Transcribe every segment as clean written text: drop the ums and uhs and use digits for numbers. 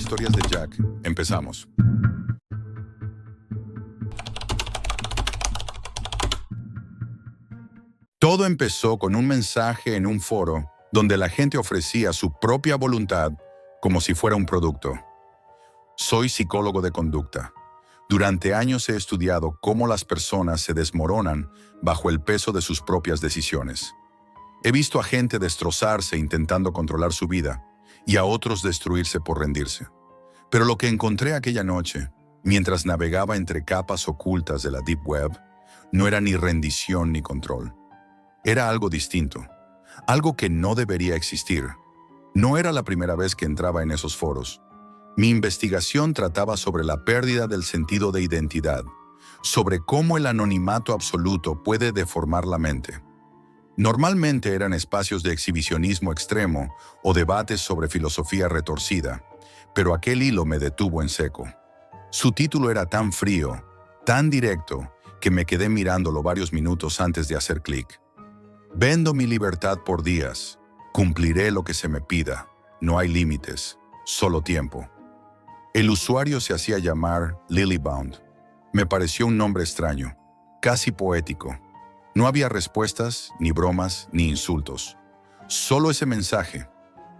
Historias de Jack. Empezamos. Todo empezó con un mensaje en un foro donde la gente ofrecía su propia voluntad como si fuera un producto. Soy psicólogo de conducta. Durante años he estudiado cómo las personas se desmoronan bajo el peso de sus propias decisiones. He visto a gente destrozarse intentando controlar su vida y a otros destruirse por rendirse. Pero lo que encontré aquella noche, mientras navegaba entre capas ocultas de la Deep Web, no era ni rendición ni control. Era algo distinto, algo que no debería existir. No era la primera vez que entraba en esos foros. Mi investigación trataba sobre la pérdida del sentido de identidad, sobre cómo el anonimato absoluto puede deformar la mente. Normalmente eran espacios de exhibicionismo extremo o debates sobre filosofía retorcida, pero aquel hilo me detuvo en seco. Su título era tan frío, tan directo, que me quedé mirándolo varios minutos antes de hacer clic. Vendo mi libertad por días. Cumpliré lo que se me pida. No hay límites, solo tiempo. El usuario se hacía llamar Lilybound. Me pareció un nombre extraño, casi poético. No había respuestas, ni bromas, ni insultos. Solo ese mensaje.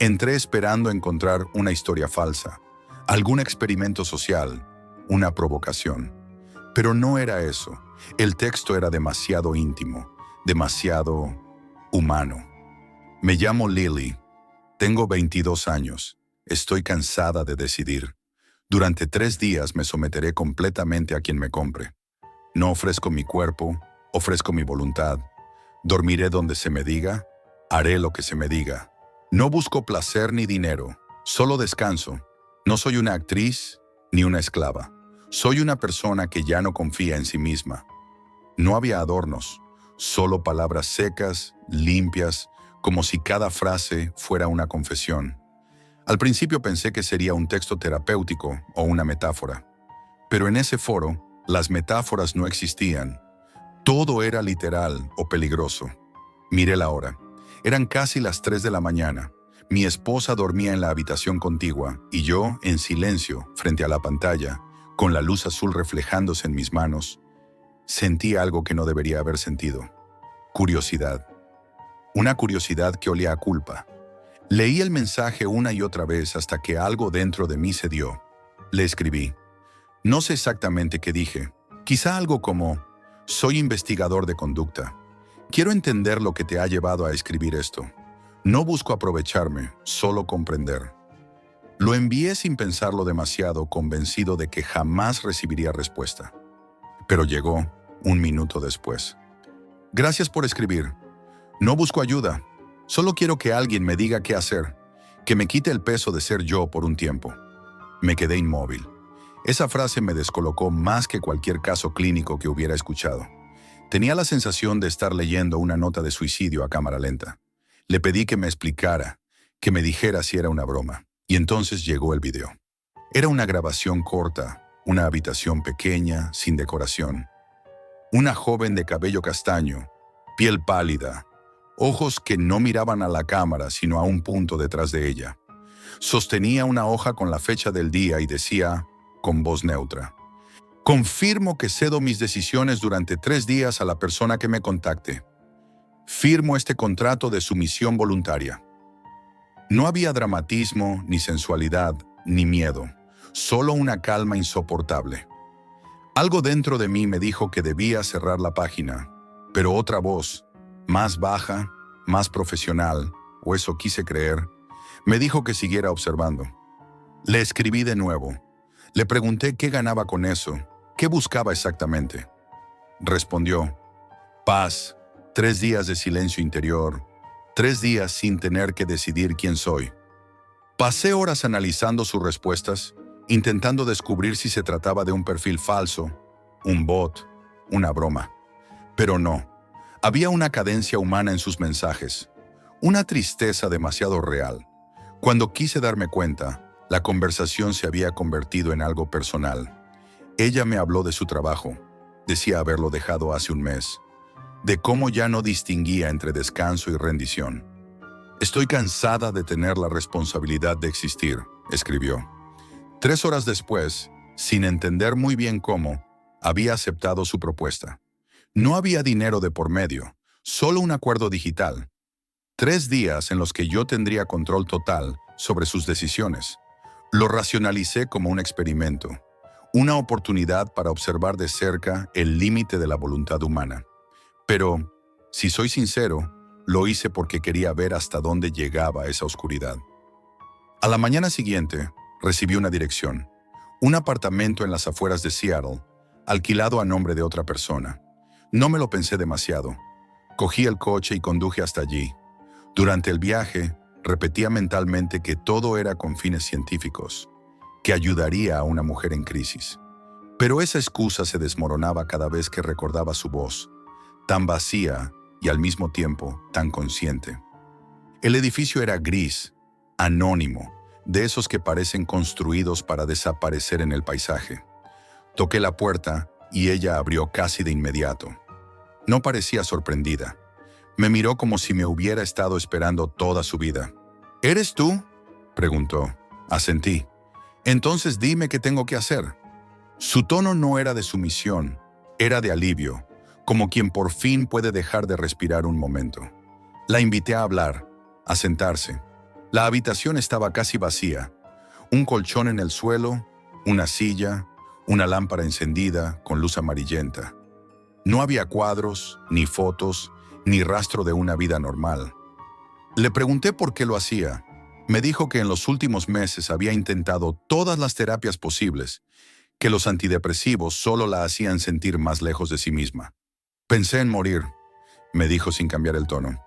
Entré esperando encontrar una historia falsa, algún experimento social, una provocación. Pero no era eso. El texto era demasiado íntimo, demasiado humano. Me llamo Lily. Tengo 22 años. Estoy cansada de decidir. Durante 3 días me someteré completamente a quien me compre. No ofrezco mi cuerpo, ofrezco mi voluntad. Dormiré donde se me diga, haré lo que se me diga. No busco placer ni dinero, solo descanso. No soy una actriz ni una esclava. Soy una persona que ya no confía en sí misma. No había adornos, solo palabras secas, limpias, como si cada frase fuera una confesión. Al principio pensé que sería un texto terapéutico o una metáfora. Pero en ese foro, las metáforas no existían. Todo era literal o peligroso. Miré la hora. Eran casi las 3 de la mañana. Mi esposa dormía en la habitación contigua y yo, en silencio, frente a la pantalla, con la luz azul reflejándose en mis manos, sentí algo que no debería haber sentido. Curiosidad. Una curiosidad que olía a culpa. Leí el mensaje una y otra vez hasta que algo dentro de mí cedió. Le escribí. No sé exactamente qué dije. Quizá algo como: soy investigador de conducta. Quiero entender lo que te ha llevado a escribir esto. No busco aprovecharme, solo comprender. Lo envié sin pensarlo demasiado, convencido de que jamás recibiría respuesta. Pero llegó 1 minuto después. Gracias por escribir. No busco ayuda. Solo quiero que alguien me diga qué hacer, que me quite el peso de ser yo por un tiempo. Me quedé inmóvil. Esa frase me descolocó más que cualquier caso clínico que hubiera escuchado. Tenía la sensación de estar leyendo una nota de suicidio a cámara lenta. Le pedí que me explicara, que me dijera si era una broma. Y entonces llegó el video. Era una grabación corta, una habitación pequeña, sin decoración. Una joven de cabello castaño, piel pálida, ojos que no miraban a la cámara sino a un punto detrás de ella. Sostenía una hoja con la fecha del día y decía, con voz neutra: confirmo que cedo mis decisiones durante 3 días a la persona que me contacte. Firmo este contrato de sumisión voluntaria. No había dramatismo, ni sensualidad, ni miedo, solo una calma insoportable. Algo dentro de mí me dijo que debía cerrar la página, pero otra voz, más baja, más profesional, o eso quise creer, me dijo que siguiera observando. Le escribí de nuevo. Le pregunté qué ganaba con eso, qué buscaba exactamente. Respondió: paz, 3 días de silencio interior, 3 días sin tener que decidir quién soy. Pasé horas analizando sus respuestas, intentando descubrir si se trataba de un perfil falso, un bot, una broma. Pero no. Había una cadencia humana en sus mensajes, una tristeza demasiado real. Cuando quise darme cuenta, la conversación se había convertido en algo personal. Ella me habló de su trabajo, decía haberlo dejado hace 1 mes, de cómo ya no distinguía entre descanso y rendición. Estoy cansada de tener la responsabilidad de existir, escribió. 3 horas después, sin entender muy bien cómo, había aceptado su propuesta. No había dinero de por medio, solo un acuerdo digital. 3 días en los que yo tendría control total sobre sus decisiones. Lo racionalicé como un experimento, una oportunidad para observar de cerca el límite de la voluntad humana. Pero, si soy sincero, lo hice porque quería ver hasta dónde llegaba esa oscuridad. A la mañana siguiente, recibí una dirección, un apartamento en las afueras de Seattle, alquilado a nombre de otra persona. No me lo pensé demasiado. Cogí el coche y conduje hasta allí. Durante el viaje, repetía mentalmente que todo era con fines científicos, que ayudaría a una mujer en crisis. Pero esa excusa se desmoronaba cada vez que recordaba su voz, tan vacía y al mismo tiempo tan consciente. El edificio era gris, anónimo, de esos que parecen construidos para desaparecer en el paisaje. Toqué la puerta y ella abrió casi de inmediato. No parecía sorprendida. Me miró como si me hubiera estado esperando toda su vida. ¿Eres tú?, preguntó. Asentí. Entonces dime qué tengo que hacer. Su tono no era de sumisión, era de alivio, como quien por fin puede dejar de respirar un momento. La invité a hablar, a sentarse. La habitación estaba casi vacía. Un colchón en el suelo, una silla, una lámpara encendida con luz amarillenta. No había cuadros, ni fotos, ni rastro de una vida normal. Le pregunté por qué lo hacía. Me dijo que en los últimos meses había intentado todas las terapias posibles, que los antidepresivos solo la hacían sentir más lejos de sí misma. Pensé en morir, me dijo sin cambiar el tono,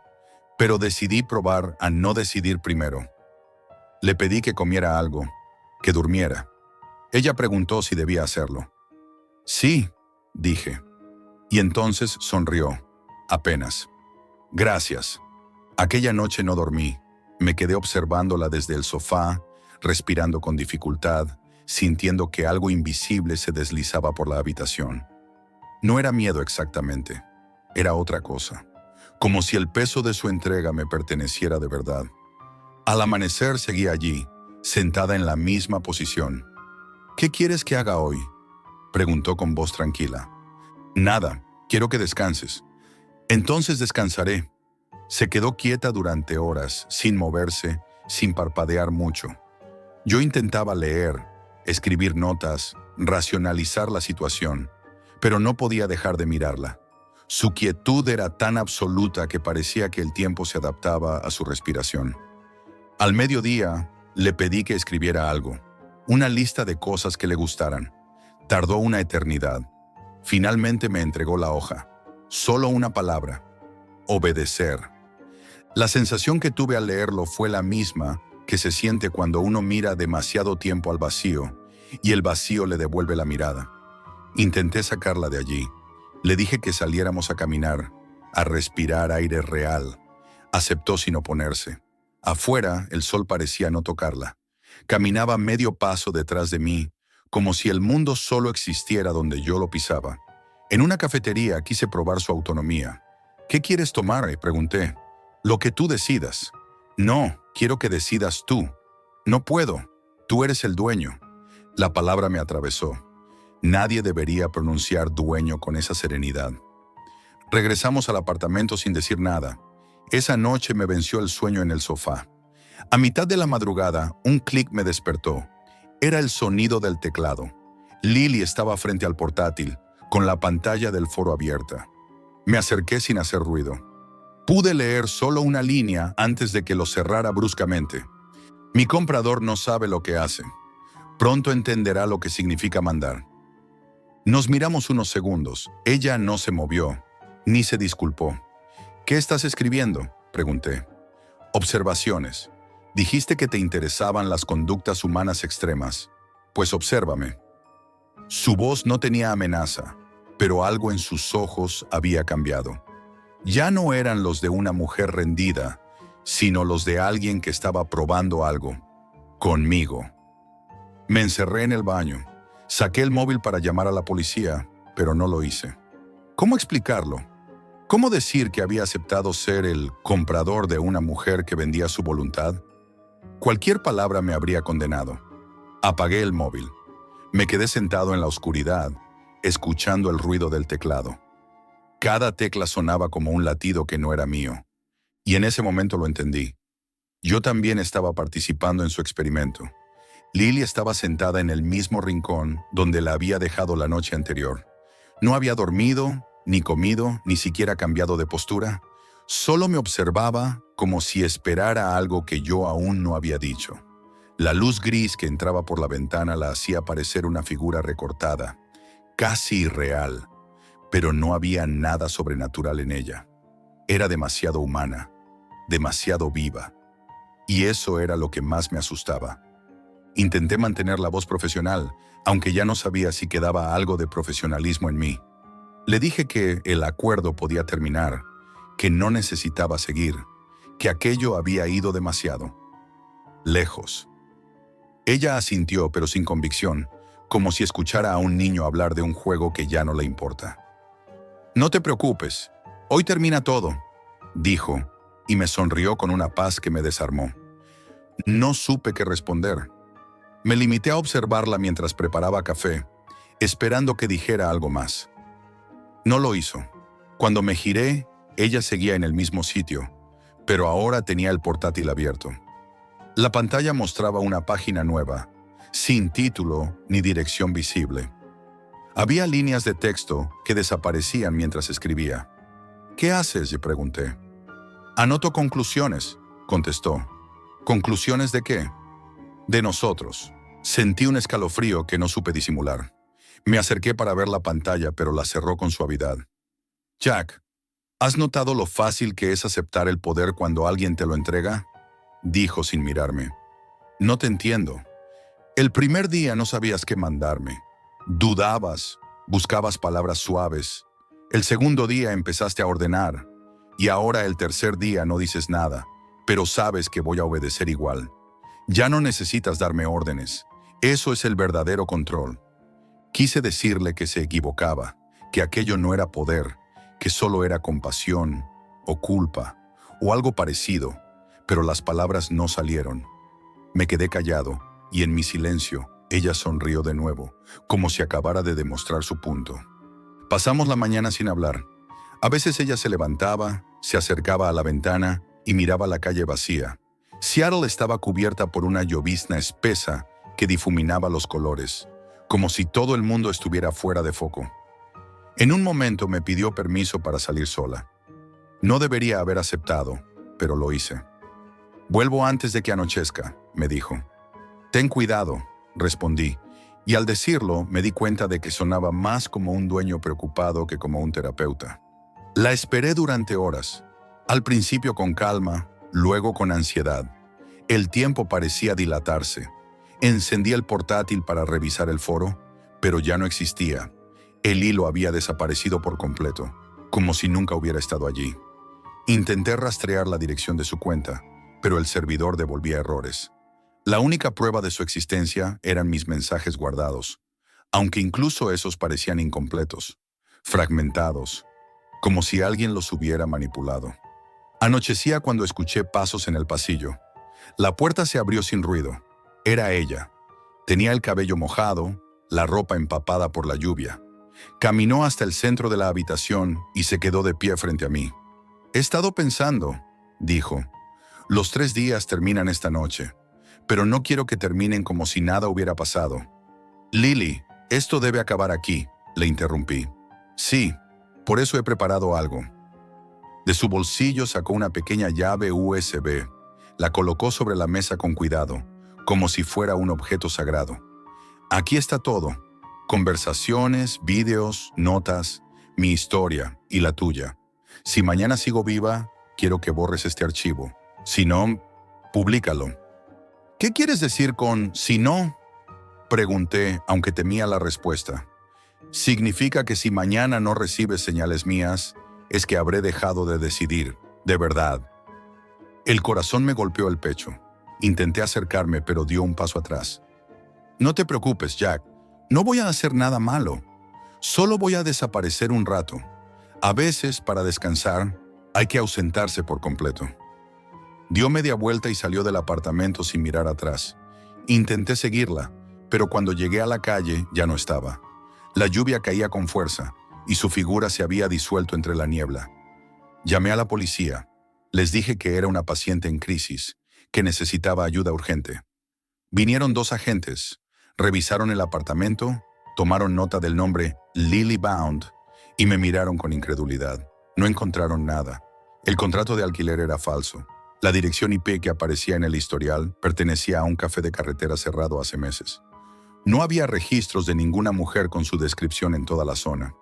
pero decidí probar a no decidir primero. Le pedí que comiera algo, que durmiera. Ella preguntó si debía hacerlo. Sí, dije. Y entonces sonrió, apenas. Gracias. Aquella noche no dormí. Me quedé observándola desde el sofá, respirando con dificultad, sintiendo que algo invisible se deslizaba por la habitación. No era miedo exactamente, era otra cosa, como si el peso de su entrega me perteneciera de verdad. Al amanecer seguía allí, sentada en la misma posición. ¿Qué quieres que haga hoy?, preguntó con voz tranquila. Nada, quiero que descanses. Entonces descansaré. Se quedó quieta durante horas, sin moverse, sin parpadear mucho. Yo intentaba leer, escribir notas, racionalizar la situación, pero no podía dejar de mirarla. Su quietud era tan absoluta que parecía que el tiempo se adaptaba a su respiración. Al mediodía, le pedí que escribiera algo, una lista de cosas que le gustaran. Tardó una eternidad. Finalmente me entregó la hoja. Solo una palabra: obedecer. La sensación que tuve al leerlo fue la misma que se siente cuando uno mira demasiado tiempo al vacío y el vacío le devuelve la mirada. Intenté sacarla de allí. Le dije que saliéramos a caminar, a respirar aire real. Aceptó sin oponerse. Afuera, el sol parecía no tocarla. Caminaba medio paso detrás de mí, como si el mundo solo existiera donde yo lo pisaba. En una cafetería quise probar su autonomía. ¿Qué quieres tomar?, pregunté. Lo que tú decidas. No, quiero que decidas tú. No puedo. Tú eres el dueño. La palabra me atravesó. Nadie debería pronunciar dueño con esa serenidad. Regresamos al apartamento sin decir nada. Esa noche me venció el sueño en el sofá. A mitad de la madrugada, un clic me despertó. Era el sonido del teclado. Lily estaba frente al portátil, con la pantalla del foro abierta. Me acerqué sin hacer ruido. Pude leer solo una línea antes de que lo cerrara bruscamente. Mi comprador no sabe lo que hace. Pronto entenderá lo que significa mandar. Nos miramos unos segundos. Ella no se movió, ni se disculpó. ¿Qué estás escribiendo?, pregunté. Observaciones. Dijiste que te interesaban las conductas humanas extremas. Pues obsérvame. Su voz no tenía amenaza, pero algo en sus ojos había cambiado. Ya no eran los de una mujer rendida, sino los de alguien que estaba probando algo. Conmigo. Me encerré en el baño. Saqué el móvil para llamar a la policía, pero no lo hice. ¿Cómo explicarlo? ¿Cómo decir que había aceptado ser el comprador de una mujer que vendía su voluntad? Cualquier palabra me habría condenado. Apagué el móvil. Me quedé sentado en la oscuridad, escuchando el ruido del teclado. Cada tecla sonaba como un latido que no era mío. Y en ese momento lo entendí. Yo también estaba participando en su experimento. Lily estaba sentada en el mismo rincón donde la había dejado la noche anterior. No había dormido, ni comido, ni siquiera cambiado de postura. Solo me observaba como si esperara algo que yo aún no había dicho. La luz gris que entraba por la ventana la hacía parecer una figura recortada, casi irreal, pero no había nada sobrenatural en ella. Era demasiado humana, demasiado viva. Y eso era lo que más me asustaba. Intenté mantener la voz profesional, aunque ya no sabía si quedaba algo de profesionalismo en mí. Le dije que el acuerdo podía terminar, que no necesitaba seguir, que aquello había ido demasiado lejos. Ella asintió, pero sin convicción, como si escuchara a un niño hablar de un juego que ya no le importa. «No te preocupes, hoy termina todo», dijo, y me sonrió con una paz que me desarmó. No supe qué responder. Me limité a observarla mientras preparaba café, esperando que dijera algo más. No lo hizo. Cuando me giré, ella seguía en el mismo sitio, pero ahora tenía el portátil abierto. La pantalla mostraba una página nueva, sin título ni dirección visible. Había líneas de texto que desaparecían mientras escribía. «¿Qué haces?», le pregunté. «Anoto conclusiones», contestó. «¿Conclusiones de qué?». «De nosotros». Sentí un escalofrío que no supe disimular. Me acerqué para ver la pantalla, pero la cerró con suavidad. «Jack, ¿has notado lo fácil que es aceptar el poder cuando alguien te lo entrega?», dijo sin mirarme. «No te entiendo. El primer día no sabías qué mandarme. Dudabas, buscabas palabras suaves. El segundo día empezaste a ordenar. Y ahora el tercer día no dices nada, pero sabes que voy a obedecer igual. Ya no necesitas darme órdenes. Eso es el verdadero control». Quise decirle que se equivocaba, que aquello no era poder, que solo era compasión, o culpa, o algo parecido, pero las palabras no salieron. Me quedé callado, y en mi silencio, ella sonrió de nuevo, como si acabara de demostrar su punto. Pasamos la mañana sin hablar. A veces ella se levantaba, se acercaba a la ventana y miraba la calle vacía. Seattle estaba cubierta por una llovizna espesa que difuminaba los colores, como si todo el mundo estuviera fuera de foco. En un momento me pidió permiso para salir sola. No debería haber aceptado, pero lo hice. «Vuelvo antes de que anochezca», me dijo. «Ten cuidado», respondí, y al decirlo me di cuenta de que sonaba más como un dueño preocupado que como un terapeuta. La esperé durante horas, al principio con calma, luego con ansiedad. El tiempo parecía dilatarse. Encendí el portátil para revisar el foro, pero ya no existía. El hilo había desaparecido por completo, como si nunca hubiera estado allí. Intenté rastrear la dirección de su cuenta, pero el servidor devolvía errores. La única prueba de su existencia eran mis mensajes guardados, aunque incluso esos parecían incompletos, fragmentados, como si alguien los hubiera manipulado. Anochecía cuando escuché pasos en el pasillo. La puerta se abrió sin ruido. Era ella. Tenía el cabello mojado, la ropa empapada por la lluvia. Caminó hasta el centro de la habitación y se quedó de pie frente a mí. «He estado pensando», dijo. «Los 3 días terminan esta noche, pero no quiero que terminen como si nada hubiera pasado». «Lily, esto debe acabar aquí», le interrumpí. «Sí, por eso he preparado algo». De su bolsillo sacó una pequeña llave USB. La colocó sobre la mesa con cuidado, como si fuera un objeto sagrado. «Aquí está todo. Conversaciones, vídeos, notas, mi historia y la tuya. Si mañana sigo viva, quiero que borres este archivo. Si no, públicalo». «¿Qué quieres decir con si no?», pregunté, aunque temía la respuesta. «Significa que si mañana no recibes señales mías, es que habré dejado de decidir, de verdad». El corazón me golpeó el pecho. Intenté acercarme, pero dio un paso atrás. «No te preocupes, Jack. No voy a hacer nada malo. Solo voy a desaparecer un rato. A veces, para descansar, hay que ausentarse por completo». Dio media vuelta y salió del apartamento sin mirar atrás. Intenté seguirla, pero cuando llegué a la calle ya no estaba. La lluvia caía con fuerza y su figura se había disuelto entre la niebla. Llamé a la policía. Les dije que era una paciente en crisis, que necesitaba ayuda urgente. Vinieron 2 agentes, revisaron el apartamento, tomaron nota del nombre Lily Bound y me miraron con incredulidad. No encontraron nada. El contrato de alquiler era falso. La dirección IP que aparecía en el historial pertenecía a un café de carretera cerrado hace meses. No había registros de ninguna mujer con su descripción en toda la zona.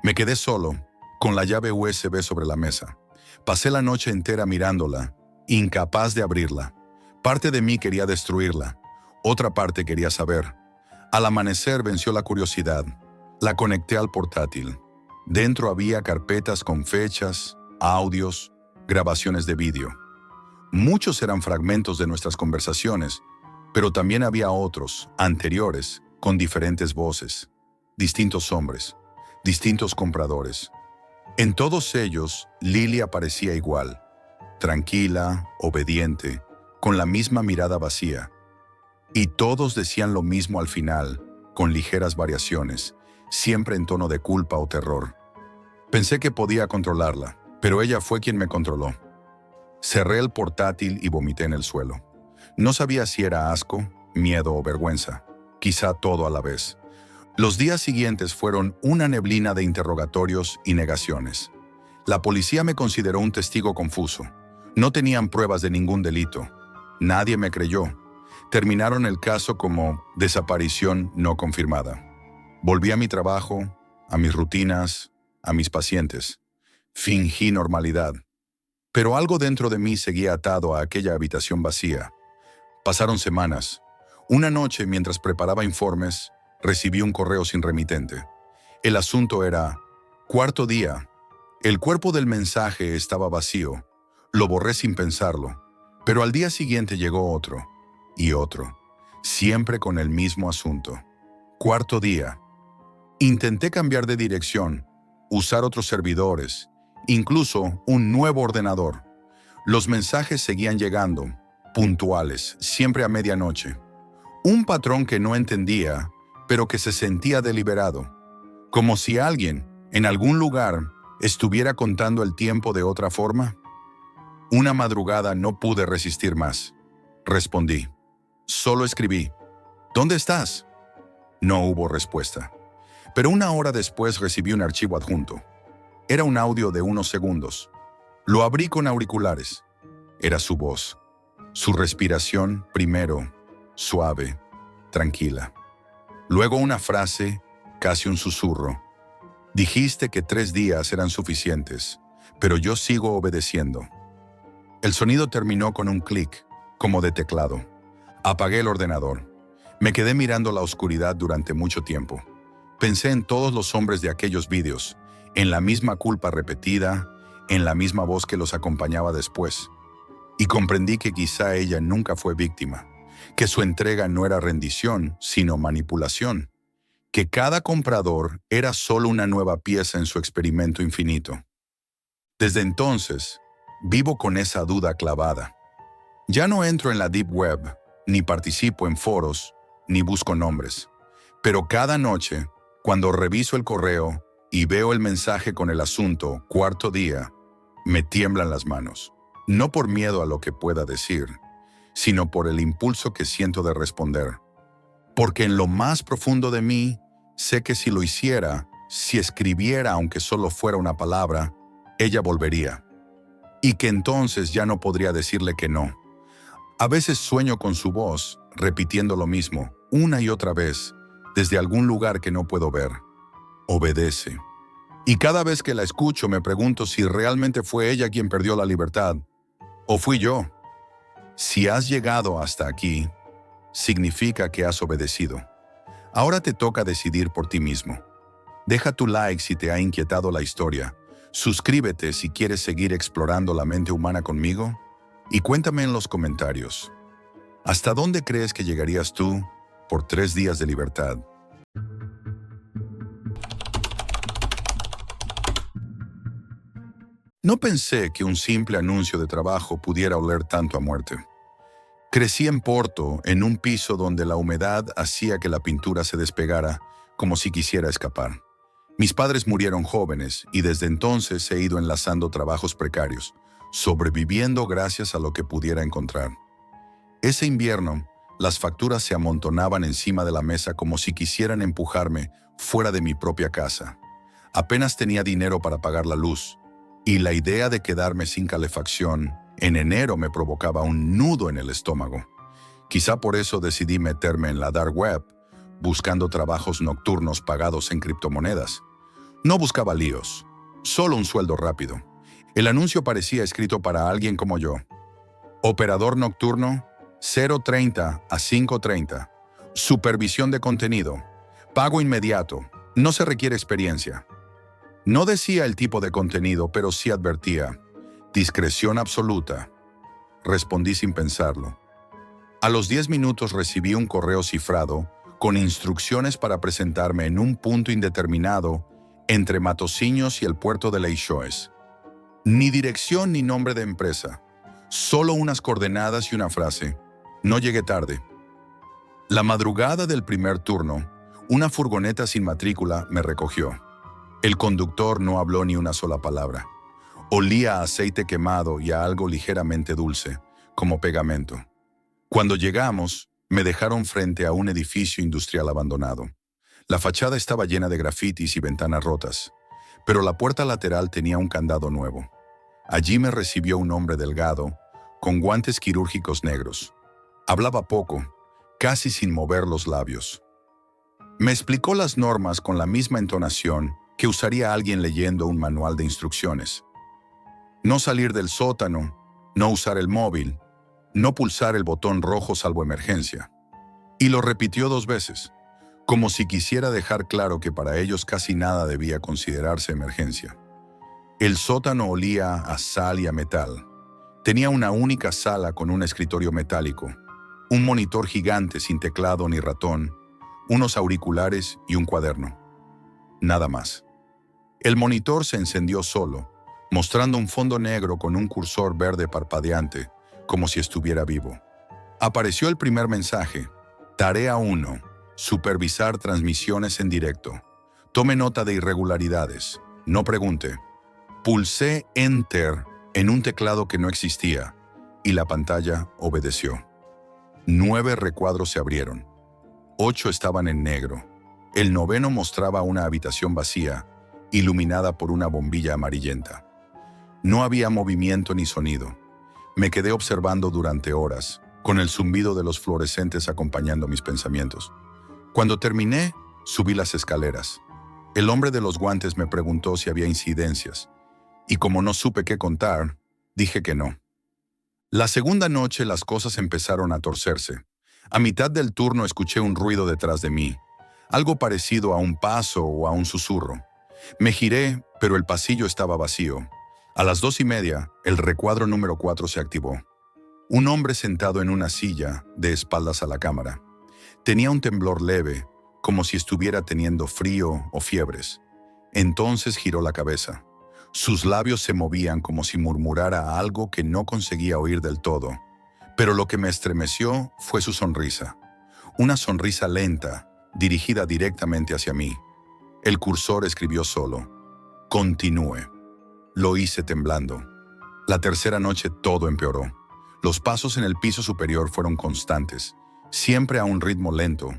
Me quedé solo, con la llave USB sobre la mesa. Pasé la noche entera mirándola, incapaz de abrirla. Parte de mí quería destruirla, otra parte quería saber. Al amanecer venció la curiosidad. La conecté al portátil. Dentro había carpetas con fechas, audios, grabaciones de vídeo. Muchos eran fragmentos de nuestras conversaciones, pero también había otros, anteriores, con diferentes voces, distintos hombres, distintos compradores. En todos ellos, Lily aparecía igual, tranquila, obediente, con la misma mirada vacía. Y todos decían lo mismo al final, con ligeras variaciones, siempre en tono de culpa o terror. Pensé que podía controlarla, pero ella fue quien me controló. Cerré el portátil y vomité en el suelo. No sabía si era asco, miedo o vergüenza, quizá todo a la vez. Los días siguientes fueron una neblina de interrogatorios y negaciones. La policía me consideró un testigo confuso. No tenían pruebas de ningún delito. Nadie me creyó. Terminaron el caso como desaparición no confirmada. Volví a mi trabajo, a mis rutinas, a mis pacientes. Fingí normalidad. Pero algo dentro de mí seguía atado a aquella habitación vacía. Pasaron semanas. Una noche, mientras preparaba informes, recibí un correo sin remitente. El asunto era: 4.º día. El cuerpo del mensaje estaba vacío. Lo borré sin pensarlo. Pero al día siguiente llegó otro. Y otro. Siempre con el mismo asunto. 4.º día. Intenté cambiar de dirección, usar otros servidores, incluso un nuevo ordenador. Los mensajes seguían llegando, puntuales, siempre a medianoche. Un patrón que no entendía, pero que se sentía deliberado. Como si alguien, en algún lugar, estuviera contando el tiempo de otra forma. Una madrugada no pude resistir más. Respondí. Solo escribí: ¿Dónde estás? No hubo respuesta. Pero una hora después recibí un archivo adjunto. Era un audio de unos segundos. Lo abrí con auriculares. Era su voz. Su respiración, primero, suave, tranquila. Luego una frase, casi un susurro. Dijiste que 3 días eran suficientes, pero yo sigo obedeciendo. El sonido terminó con un clic, como de teclado. Apagué el ordenador. Me quedé mirando la oscuridad durante mucho tiempo. Pensé en todos los hombres de aquellos vídeos, en la misma culpa repetida, en la misma voz que los acompañaba después. Y comprendí que quizá ella nunca fue víctima, que su entrega no era rendición, sino manipulación, que cada comprador era solo una nueva pieza en su experimento infinito. Desde entonces, vivo con esa duda clavada. Ya no entro en la Deep Web, ni participo en foros, ni busco nombres. Pero cada noche, cuando reviso el correo y veo el mensaje con el asunto 4.º día, me tiemblan las manos. No por miedo a lo que pueda decir, sino por el impulso que siento de responder. Porque en lo más profundo de mí, sé que si lo hiciera, si escribiera aunque solo fuera una palabra, ella volvería. Y que entonces ya no podría decirle que no. A veces sueño con su voz, repitiendo lo mismo, una y otra vez, desde algún lugar que no puedo ver. Obedece. Y cada vez que la escucho me pregunto si realmente fue ella quien perdió la libertad, o fui yo. Si has llegado hasta aquí, significa que has obedecido. Ahora te toca decidir por ti mismo. Deja tu like si te ha inquietado la historia. Suscríbete si quieres seguir explorando la mente humana conmigo. Y cuéntame en los comentarios, ¿hasta dónde crees que llegarías tú por 3 días de libertad? No pensé que un simple anuncio de trabajo pudiera oler tanto a muerte. Crecí en Porto, en un piso donde la humedad hacía que la pintura se despegara como si quisiera escapar. Mis padres murieron jóvenes y desde entonces he ido enlazando trabajos precarios, sobreviviendo gracias a lo que pudiera encontrar. Ese invierno, las facturas se amontonaban encima de la mesa como si quisieran empujarme fuera de mi propia casa. Apenas tenía dinero para pagar la luz, y la idea de quedarme sin calefacción en enero me provocaba un nudo en el estómago. Quizá por eso decidí meterme en la dark web, buscando trabajos nocturnos pagados en criptomonedas. No buscaba líos, solo un sueldo rápido. El anuncio parecía escrito para alguien como yo. Operador nocturno, 0:30 a 5:30. Supervisión de contenido. Pago inmediato. No se requiere experiencia. No decía el tipo de contenido, pero sí advertía. Discreción absoluta. Respondí sin pensarlo. A los 10 minutos recibí un correo cifrado con instrucciones para presentarme en un punto indeterminado entre Matosinhos y el puerto de Leixões. Ni dirección ni nombre de empresa. Solo unas coordenadas y una frase. No llegué tarde. La madrugada del primer turno, una furgoneta sin matrícula me recogió. El conductor no habló ni una sola palabra. Olía a aceite quemado y a algo ligeramente dulce, como pegamento. Cuando llegamos, me dejaron frente a un edificio industrial abandonado. La fachada estaba llena de grafitis y ventanas rotas, pero la puerta lateral tenía un candado nuevo. Allí me recibió un hombre delgado, con guantes quirúrgicos negros. Hablaba poco, casi sin mover los labios. Me explicó las normas con la misma entonación que usaría alguien leyendo un manual de instrucciones. No salir del sótano, no usar el móvil, no pulsar el botón rojo salvo emergencia. Y lo repitió 2 veces, como si quisiera dejar claro que para ellos casi nada debía considerarse emergencia. El sótano olía a sal y a metal. Tenía una única sala con un escritorio metálico, un monitor gigante sin teclado ni ratón, unos auriculares y un cuaderno. Nada más. El monitor se encendió solo, mostrando un fondo negro con un cursor verde parpadeante, como si estuviera vivo. Apareció el primer mensaje. Tarea 1. Supervisar transmisiones en directo. Tome nota de irregularidades. No pregunte. Pulsé Enter en un teclado que no existía, y la pantalla obedeció. 9 recuadros se abrieron. 8 estaban en negro. El 9º mostraba una habitación vacía, iluminada por una bombilla amarillenta. No había movimiento ni sonido. Me quedé observando durante horas, con el zumbido de los fluorescentes acompañando mis pensamientos. Cuando terminé, subí las escaleras. El hombre de los guantes me preguntó si había incidencias, y como no supe qué contar, dije que no. La segunda noche las cosas empezaron a torcerse. A mitad del turno escuché un ruido detrás de mí, algo parecido a un paso o a un susurro. Me giré, pero el pasillo estaba vacío. A las 2:30, el recuadro número 4 se activó. Un hombre sentado en una silla, de espaldas a la cámara. Tenía un temblor leve, como si estuviera teniendo frío o fiebres. Entonces giró la cabeza. Sus labios se movían como si murmurara algo que no conseguía oír del todo. Pero lo que me estremeció fue su sonrisa. Una sonrisa lenta, dirigida directamente hacia mí. El cursor escribió solo. Continúe. Lo hice temblando. La tercera noche todo empeoró. Los pasos en el piso superior fueron constantes, siempre a un ritmo lento,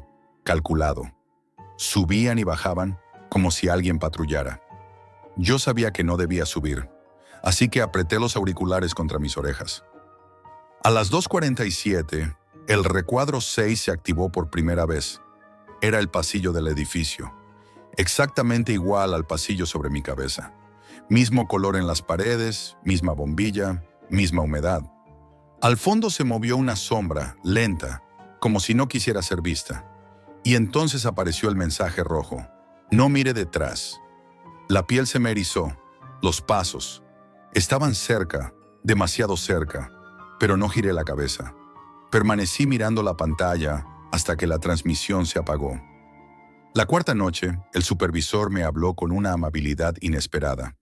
calculado. Subían y bajaban como si alguien patrullara. Yo sabía que no debía subir, así que apreté los auriculares contra mis orejas. A las 2:47, el recuadro 6 se activó por primera vez. Era el pasillo del edificio, exactamente igual al pasillo sobre mi cabeza. Mismo color en las paredes, misma bombilla, misma humedad. Al fondo se movió una sombra, lenta, como si no quisiera ser vista. Y entonces apareció el mensaje rojo. No mire detrás. La piel se me erizó. Los pasos. Estaban cerca, demasiado cerca, pero no giré la cabeza. Permanecí mirando la pantalla hasta que la transmisión se apagó. La cuarta noche, el supervisor me habló con una amabilidad inesperada.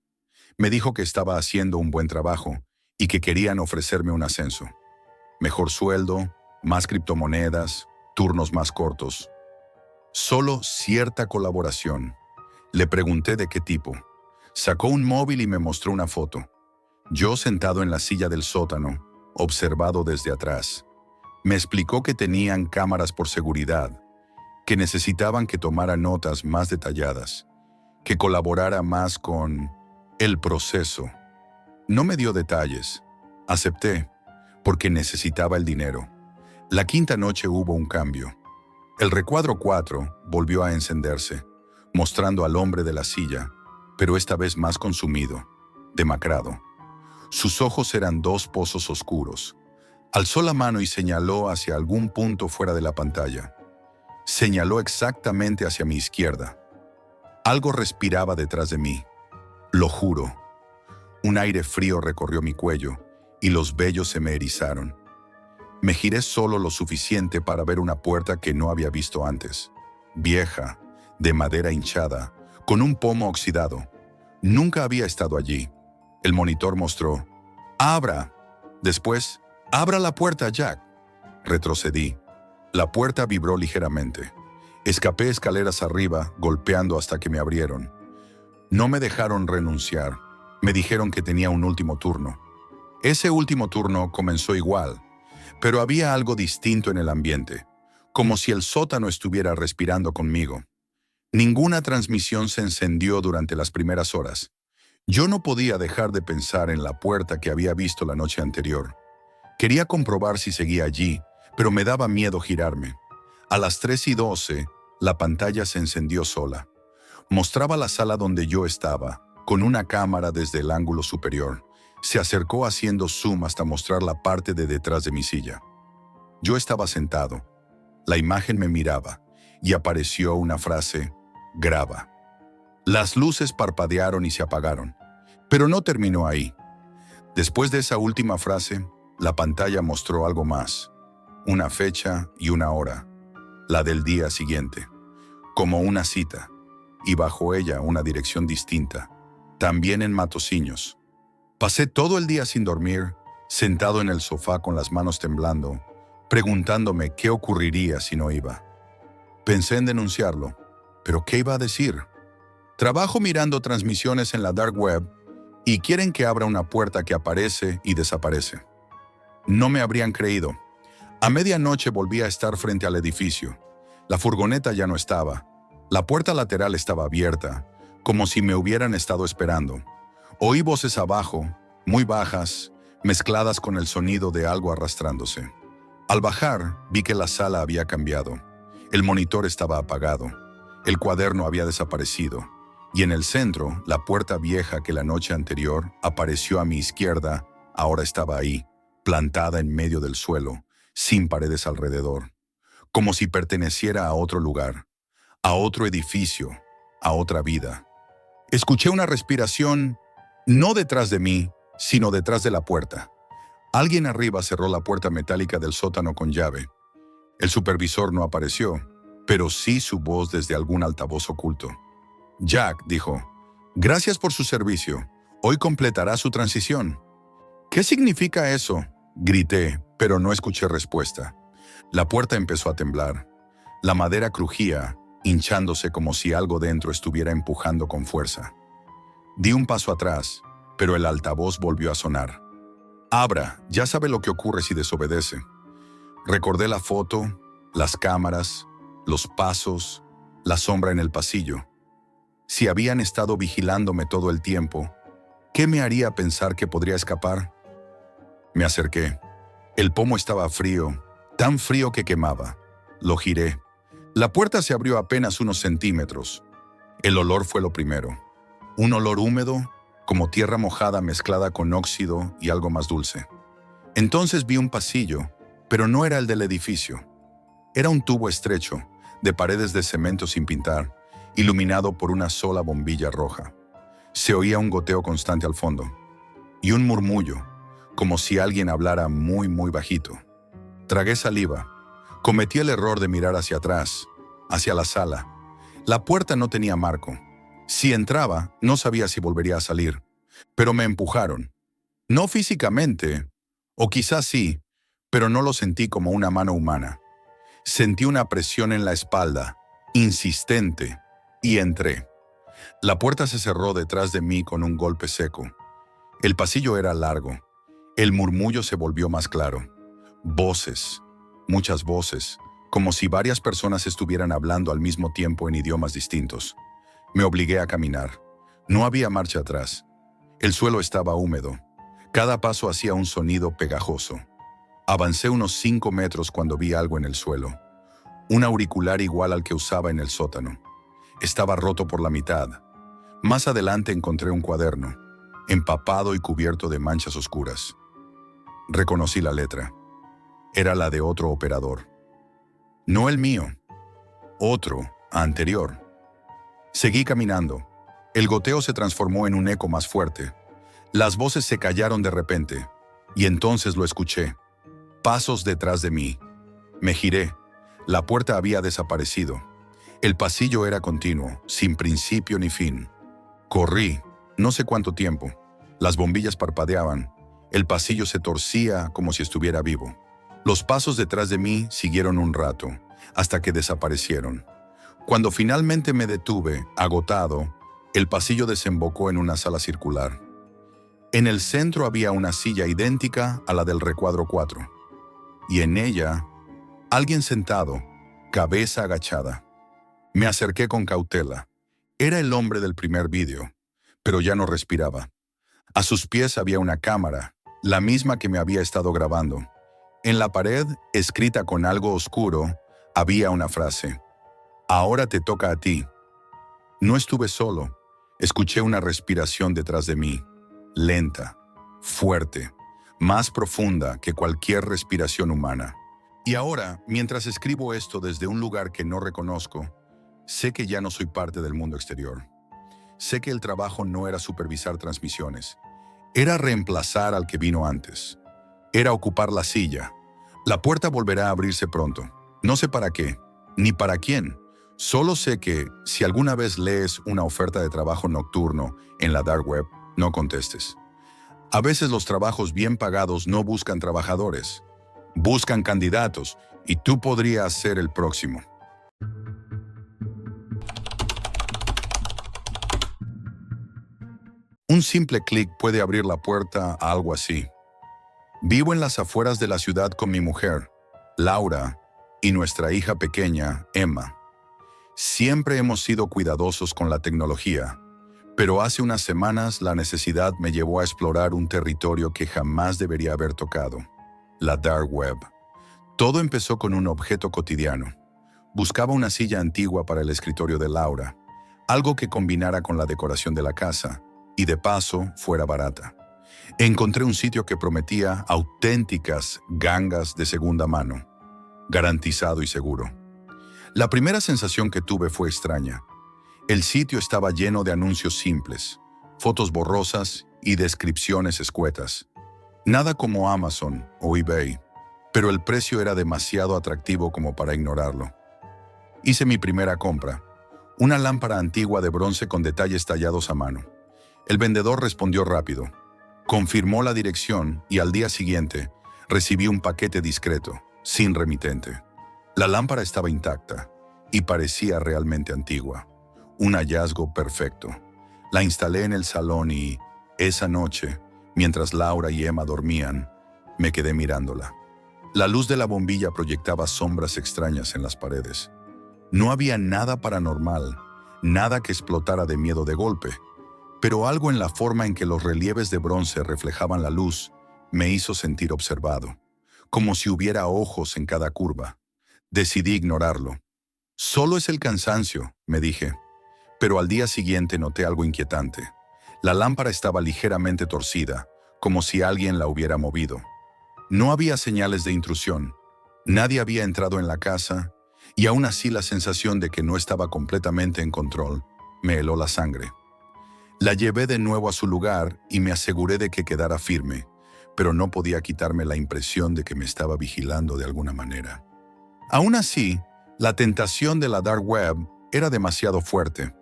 Me dijo que estaba haciendo un buen trabajo y que querían ofrecerme un ascenso. Mejor sueldo, Más criptomonedas, turnos más cortos. Solo cierta colaboración. Le pregunté de qué tipo. Sacó un móvil y me mostró una foto. Yo sentado en la silla del sótano, observado desde atrás. Me explicó que tenían cámaras por seguridad, que necesitaban que tomara notas más detalladas, que colaborara más con el proceso. No me dio detalles. Acepté, porque necesitaba el dinero. La quinta noche hubo un cambio. El recuadro 4 volvió a encenderse, mostrando al hombre de la silla, pero esta vez más consumido, demacrado. Sus ojos eran dos pozos oscuros. Alzó la mano y señaló hacia algún punto fuera de la pantalla. Señaló exactamente hacia mi izquierda. Algo respiraba detrás de mí. Lo juro. Un aire frío recorrió mi cuello y los vellos se me erizaron. Me giré solo lo suficiente para ver una puerta que no había visto antes. Vieja, de madera hinchada, con un pomo oxidado. Nunca había estado allí. El monitor mostró: «¡Abra!». Después: «¡Abra la puerta, Jack!». Retrocedí. La puerta vibró ligeramente. Escapé escaleras arriba, golpeando hasta que me abrieron. No me dejaron renunciar. Me dijeron que tenía un último turno. Ese último turno comenzó igual, pero había algo distinto en el ambiente, como si el sótano estuviera respirando conmigo. Ninguna transmisión se encendió durante las primeras horas. Yo no podía dejar de pensar en la puerta que había visto la noche anterior. Quería comprobar si seguía allí, pero me daba miedo girarme. A las 3:12, la pantalla se encendió sola. Mostraba la sala donde yo estaba, con una cámara desde el ángulo superior. Se acercó haciendo zoom hasta mostrar la parte de detrás de mi silla. Yo estaba sentado. La imagen me miraba y apareció una frase: «Graba». Las luces parpadearon y se apagaron, pero no terminó ahí. Después de esa última frase, la pantalla mostró algo más. Una fecha y una hora, la del día siguiente, como una cita, y bajo ella una dirección distinta, también en Matosinhos. Pasé todo el día sin dormir, sentado en el sofá con las manos temblando, preguntándome qué ocurriría si no iba. Pensé en denunciarlo, pero ¿qué iba a decir? Trabajo mirando transmisiones en la dark web y quieren que abra una puerta que aparece y desaparece. No me habrían creído. A medianoche volví a estar frente al edificio. La furgoneta ya no estaba. La puerta lateral estaba abierta, como si me hubieran estado esperando. Oí voces abajo, muy bajas, mezcladas con el sonido de algo arrastrándose. Al bajar, vi que la sala había cambiado. El monitor estaba apagado. El cuaderno había desaparecido. Y en el centro, la puerta vieja que la noche anterior apareció a mi izquierda, ahora estaba ahí, plantada en medio del suelo, sin paredes alrededor, como si perteneciera a otro lugar, a otro edificio, a otra vida. Escuché una respiración, no detrás de mí, sino detrás de la puerta. Alguien arriba cerró la puerta metálica del sótano con llave. El supervisor no apareció, pero sí su voz desde algún altavoz oculto. «Jack», dijo, «gracias por su servicio. Hoy completará su transición». «¿Qué significa eso?», grité, pero no escuché respuesta. La puerta empezó a temblar. La madera crujía, hinchándose como si algo dentro estuviera empujando con fuerza. Di un paso atrás, pero el altavoz volvió a sonar. «Abra, ya sabe lo que ocurre si desobedece». Recordé la foto, las cámaras, los pasos, la sombra en el pasillo. Si habían estado vigilándome todo el tiempo, ¿qué me haría pensar que podría escapar? Me acerqué. El pomo estaba frío, tan frío que quemaba. Lo giré. La puerta se abrió apenas unos centímetros. El olor fue lo primero. Un olor húmedo, como tierra mojada mezclada con óxido y algo más dulce. Entonces vi un pasillo, pero no era el del edificio. Era un tubo estrecho, de paredes de cemento sin pintar, iluminado por una sola bombilla roja. Se oía un goteo constante al fondo, y un murmullo, como si alguien hablara muy, muy bajito. Tragué saliva. Cometí el error de mirar hacia atrás, hacia la sala. La puerta no tenía marco. Si entraba, no sabía si volvería a salir. Pero me empujaron. No físicamente, o quizás sí, pero no lo sentí como una mano humana. Sentí una presión en la espalda, insistente, y entré. La puerta se cerró detrás de mí con un golpe seco. El pasillo era largo. El murmullo se volvió más claro. Voces, muchas voces, como si varias personas estuvieran hablando al mismo tiempo en idiomas distintos. Me obligué a caminar. No había marcha atrás. El suelo estaba húmedo. Cada paso hacía un sonido pegajoso. Avancé unos 5 metros cuando vi algo en el suelo. Un auricular igual al que usaba en el sótano. Estaba roto por la mitad. Más adelante encontré un cuaderno, empapado y cubierto de manchas oscuras. Reconocí la letra. Era la de otro operador. No el mío. Otro, anterior. Seguí caminando. El goteo se transformó en un eco más fuerte. Las voces se callaron de repente, y entonces lo escuché. Pasos detrás de mí. Me giré. La puerta había desaparecido. El pasillo era continuo, sin principio ni fin. Corrí, no sé cuánto tiempo. Las bombillas parpadeaban. El pasillo se torcía como si estuviera vivo. Los pasos detrás de mí siguieron un rato, hasta que desaparecieron. Cuando finalmente me detuve, agotado, el pasillo desembocó en una sala circular. En el centro había una silla idéntica a la del recuadro 4. Y en ella, alguien sentado, cabeza agachada. Me acerqué con cautela. Era el hombre del primer vídeo, pero ya no respiraba. A sus pies había una cámara, la misma que me había estado grabando. En la pared, escrita con algo oscuro, había una frase. Ahora te toca a ti. No estuve solo. Escuché una respiración detrás de mí. Lenta, fuerte, más profunda que cualquier respiración humana. Y ahora, mientras escribo esto desde un lugar que no reconozco, sé que ya no soy parte del mundo exterior. Sé que el trabajo no era supervisar transmisiones. Era reemplazar al que vino antes. Era ocupar la silla. La puerta volverá a abrirse pronto. No sé para qué, ni para quién. Solo sé que, si alguna vez lees una oferta de trabajo nocturno en la dark web, no contestes. A veces los trabajos bien pagados no buscan trabajadores. Buscan candidatos, y tú podrías ser el próximo. Un simple clic puede abrir la puerta a algo así. Vivo en las afueras de la ciudad con mi mujer, Laura, y nuestra hija pequeña, Emma. Siempre hemos sido cuidadosos con la tecnología, pero hace unas semanas la necesidad me llevó a explorar un territorio que jamás debería haber tocado, la dark web. Todo empezó con un objeto cotidiano. Buscaba una silla antigua para el escritorio de Laura, algo que combinara con la decoración de la casa, y de paso fuera barata. Encontré un sitio que prometía auténticas gangas de segunda mano, garantizado y seguro. La primera sensación que tuve fue extraña. El sitio estaba lleno de anuncios simples, fotos borrosas y descripciones escuetas. Nada como Amazon o eBay, pero el precio era demasiado atractivo como para ignorarlo. Hice mi primera compra, una lámpara antigua de bronce con detalles tallados a mano. El vendedor respondió rápido, confirmó la dirección y al día siguiente recibí un paquete discreto, sin remitente. La lámpara estaba intacta y parecía realmente antigua. Un hallazgo perfecto. La instalé en el salón y, esa noche, mientras Laura y Emma dormían, me quedé mirándola. La luz de la bombilla proyectaba sombras extrañas en las paredes. No había nada paranormal, nada que explotara de miedo de golpe, pero algo en la forma en que los relieves de bronce reflejaban la luz me hizo sentir observado, como si hubiera ojos en cada curva. Decidí ignorarlo. Solo es el cansancio, me dije. Pero al día siguiente noté algo inquietante. La lámpara estaba ligeramente torcida, como si alguien la hubiera movido. No había señales de intrusión. Nadie había entrado en la casa, y aún así la sensación de que no estaba completamente en control me heló la sangre. La llevé de nuevo a su lugar y me aseguré de que quedara firme, pero no podía quitarme la impresión de que me estaba vigilando de alguna manera. Aún así, la tentación de la dark web era demasiado fuerte.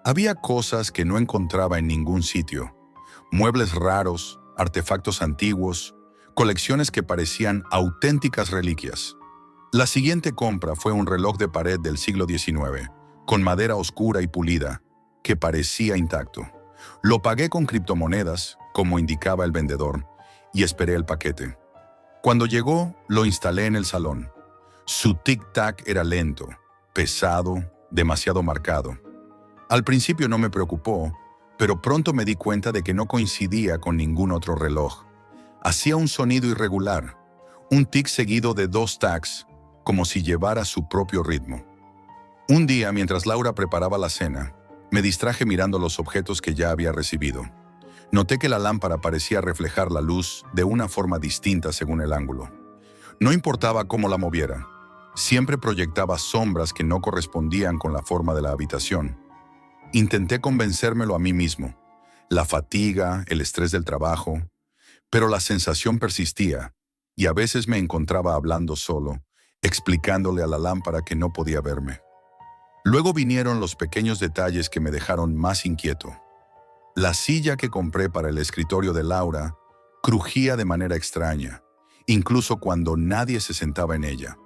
Había cosas que no encontraba en ningún sitio. Muebles raros, artefactos antiguos, colecciones que parecían auténticas reliquias. La siguiente compra fue un reloj de pared del siglo XIX, con madera oscura y pulida, que parecía intacto. Lo pagué con criptomonedas, como indicaba el vendedor, y esperé el paquete. Cuando llegó, lo instalé en el salón. Su tic-tac era lento, pesado, demasiado marcado. Al principio no me preocupó, pero pronto me di cuenta de que no coincidía con ningún otro reloj. Hacía un sonido irregular, un tic seguido de 2 tacs, como si llevara su propio ritmo. Un día, mientras Laura preparaba la cena, me distraje mirando los objetos que ya había recibido. Noté que la lámpara parecía reflejar la luz de una forma distinta según el ángulo. No importaba cómo la moviera, siempre proyectaba sombras que no correspondían con la forma de la habitación. Intenté convencérmelo a mí mismo. La fatiga, el estrés del trabajo, pero la sensación persistía, y a veces me encontraba hablando solo, explicándole a la lámpara que no podía verme. Luego vinieron los pequeños detalles que me dejaron más inquieto. La silla que compré para el escritorio de Laura crujía de manera extraña, incluso cuando nadie se sentaba en ella.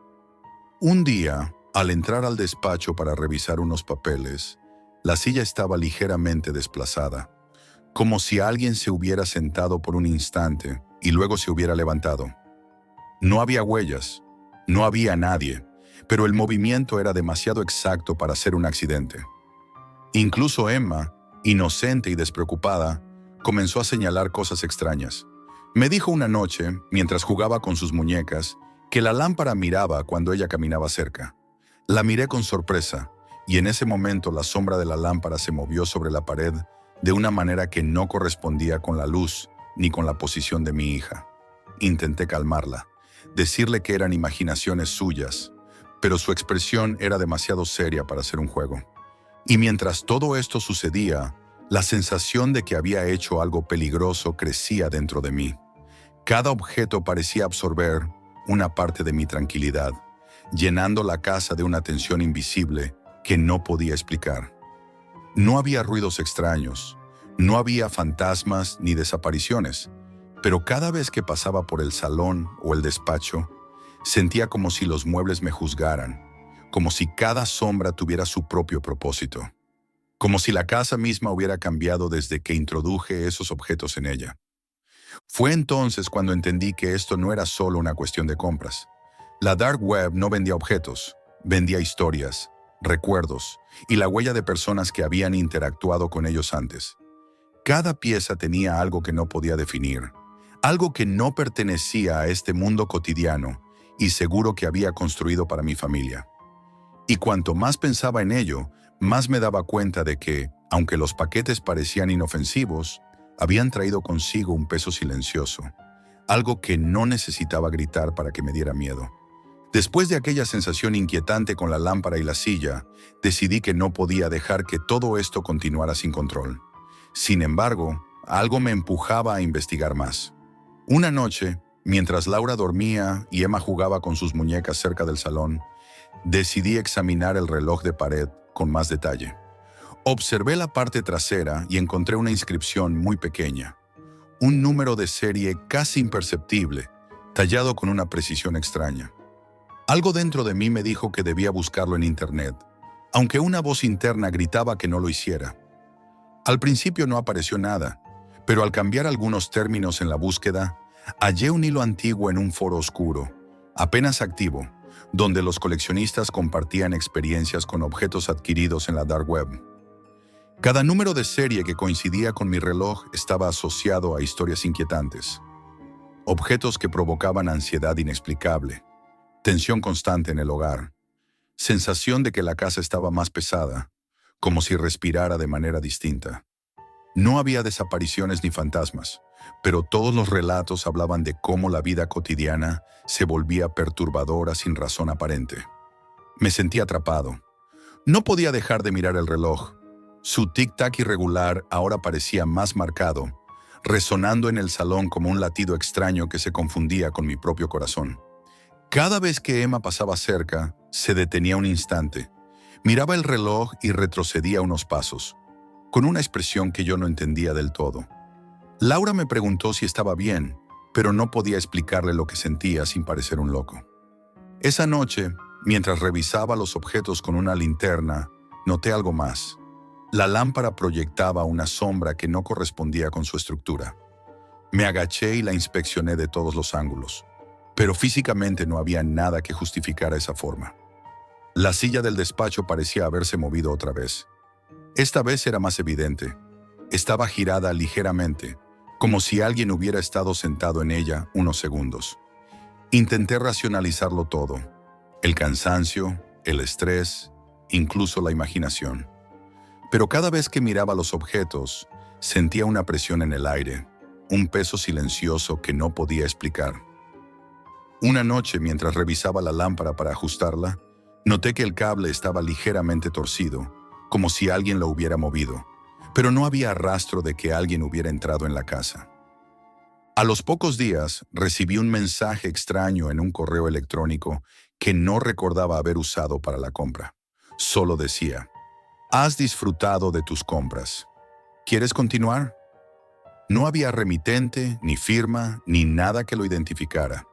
Un día, al entrar al despacho para revisar unos papeles, la silla estaba ligeramente desplazada, como si alguien se hubiera sentado por un instante y luego se hubiera levantado. No había huellas, no había nadie, pero el movimiento era demasiado exacto para ser un accidente. Incluso Emma, inocente y despreocupada, comenzó a señalar cosas extrañas. Me dijo una noche, mientras jugaba con sus muñecas, que la lámpara miraba cuando ella caminaba cerca. La miré con sorpresa, y en ese momento la sombra de la lámpara se movió sobre la pared de una manera que no correspondía con la luz ni con la posición de mi hija. Intenté calmarla, decirle que eran imaginaciones suyas, pero su expresión era demasiado seria para ser un juego. Y mientras todo esto sucedía, la sensación de que había hecho algo peligroso crecía dentro de mí. Cada objeto parecía absorber una parte de mi tranquilidad, llenando la casa de una tensión invisible que no podía explicar. No había ruidos extraños, no había fantasmas ni desapariciones, pero cada vez que pasaba por el salón o el despacho, sentía como si los muebles me juzgaran, como si cada sombra tuviera su propio propósito, como si la casa misma hubiera cambiado desde que introduje esos objetos en ella. Fue entonces cuando entendí que esto no era solo una cuestión de compras. La Dark Web no vendía objetos, vendía historias, recuerdos y la huella de personas que habían interactuado con ellos antes. Cada pieza tenía algo que no podía definir, algo que no pertenecía a este mundo cotidiano y seguro que había construido para mi familia. Y cuanto más pensaba en ello, más me daba cuenta de que, aunque los paquetes parecían inofensivos, habían traído consigo un peso silencioso, algo que no necesitaba gritar para que me diera miedo. Después de aquella sensación inquietante con la lámpara y la silla, decidí que no podía dejar que todo esto continuara sin control. Sin embargo, algo me empujaba a investigar más. Una noche, mientras Laura dormía y Emma jugaba con sus muñecas cerca del salón, decidí examinar el reloj de pared con más detalle. Observé la parte trasera y encontré una inscripción muy pequeña, un número de serie casi imperceptible, tallado con una precisión extraña. Algo dentro de mí me dijo que debía buscarlo en internet, aunque una voz interna gritaba que no lo hiciera. Al principio no apareció nada, pero al cambiar algunos términos en la búsqueda, hallé un hilo antiguo en un foro oscuro, apenas activo, donde los coleccionistas compartían experiencias con objetos adquiridos en la Dark Web. Cada número de serie que coincidía con mi reloj estaba asociado a historias inquietantes. Objetos que provocaban ansiedad inexplicable, tensión constante en el hogar, sensación de que la casa estaba más pesada, como si respirara de manera distinta. No había desapariciones ni fantasmas, pero todos los relatos hablaban de cómo la vida cotidiana se volvía perturbadora sin razón aparente. Me sentí atrapado. No podía dejar de mirar el reloj. Su tic-tac irregular ahora parecía más marcado, resonando en el salón como un latido extraño que se confundía con mi propio corazón. Cada vez que Emma pasaba cerca, se detenía un instante, miraba el reloj y retrocedía unos pasos, con una expresión que yo no entendía del todo. Laura me preguntó si estaba bien, pero no podía explicarle lo que sentía sin parecer un loco. Esa noche, mientras revisaba los objetos con una linterna, noté algo más. La lámpara proyectaba una sombra que no correspondía con su estructura. Me agaché y la inspeccioné de todos los ángulos, pero físicamente no había nada que justificara esa forma. La silla del despacho parecía haberse movido otra vez. Esta vez era más evidente. Estaba girada ligeramente, como si alguien hubiera estado sentado en ella unos segundos. Intenté racionalizarlo todo: el cansancio, el estrés, incluso la imaginación. Pero cada vez que miraba los objetos, sentía una presión en el aire, un peso silencioso que no podía explicar. Una noche, mientras revisaba la lámpara para ajustarla, noté que el cable estaba ligeramente torcido, como si alguien lo hubiera movido, pero no había rastro de que alguien hubiera entrado en la casa. A los pocos días, recibí un mensaje extraño en un correo electrónico que no recordaba haber usado para la compra. Solo decía: «Has disfrutado de tus compras. ¿Quieres continuar?». No había remitente, ni firma, ni nada que lo identificara.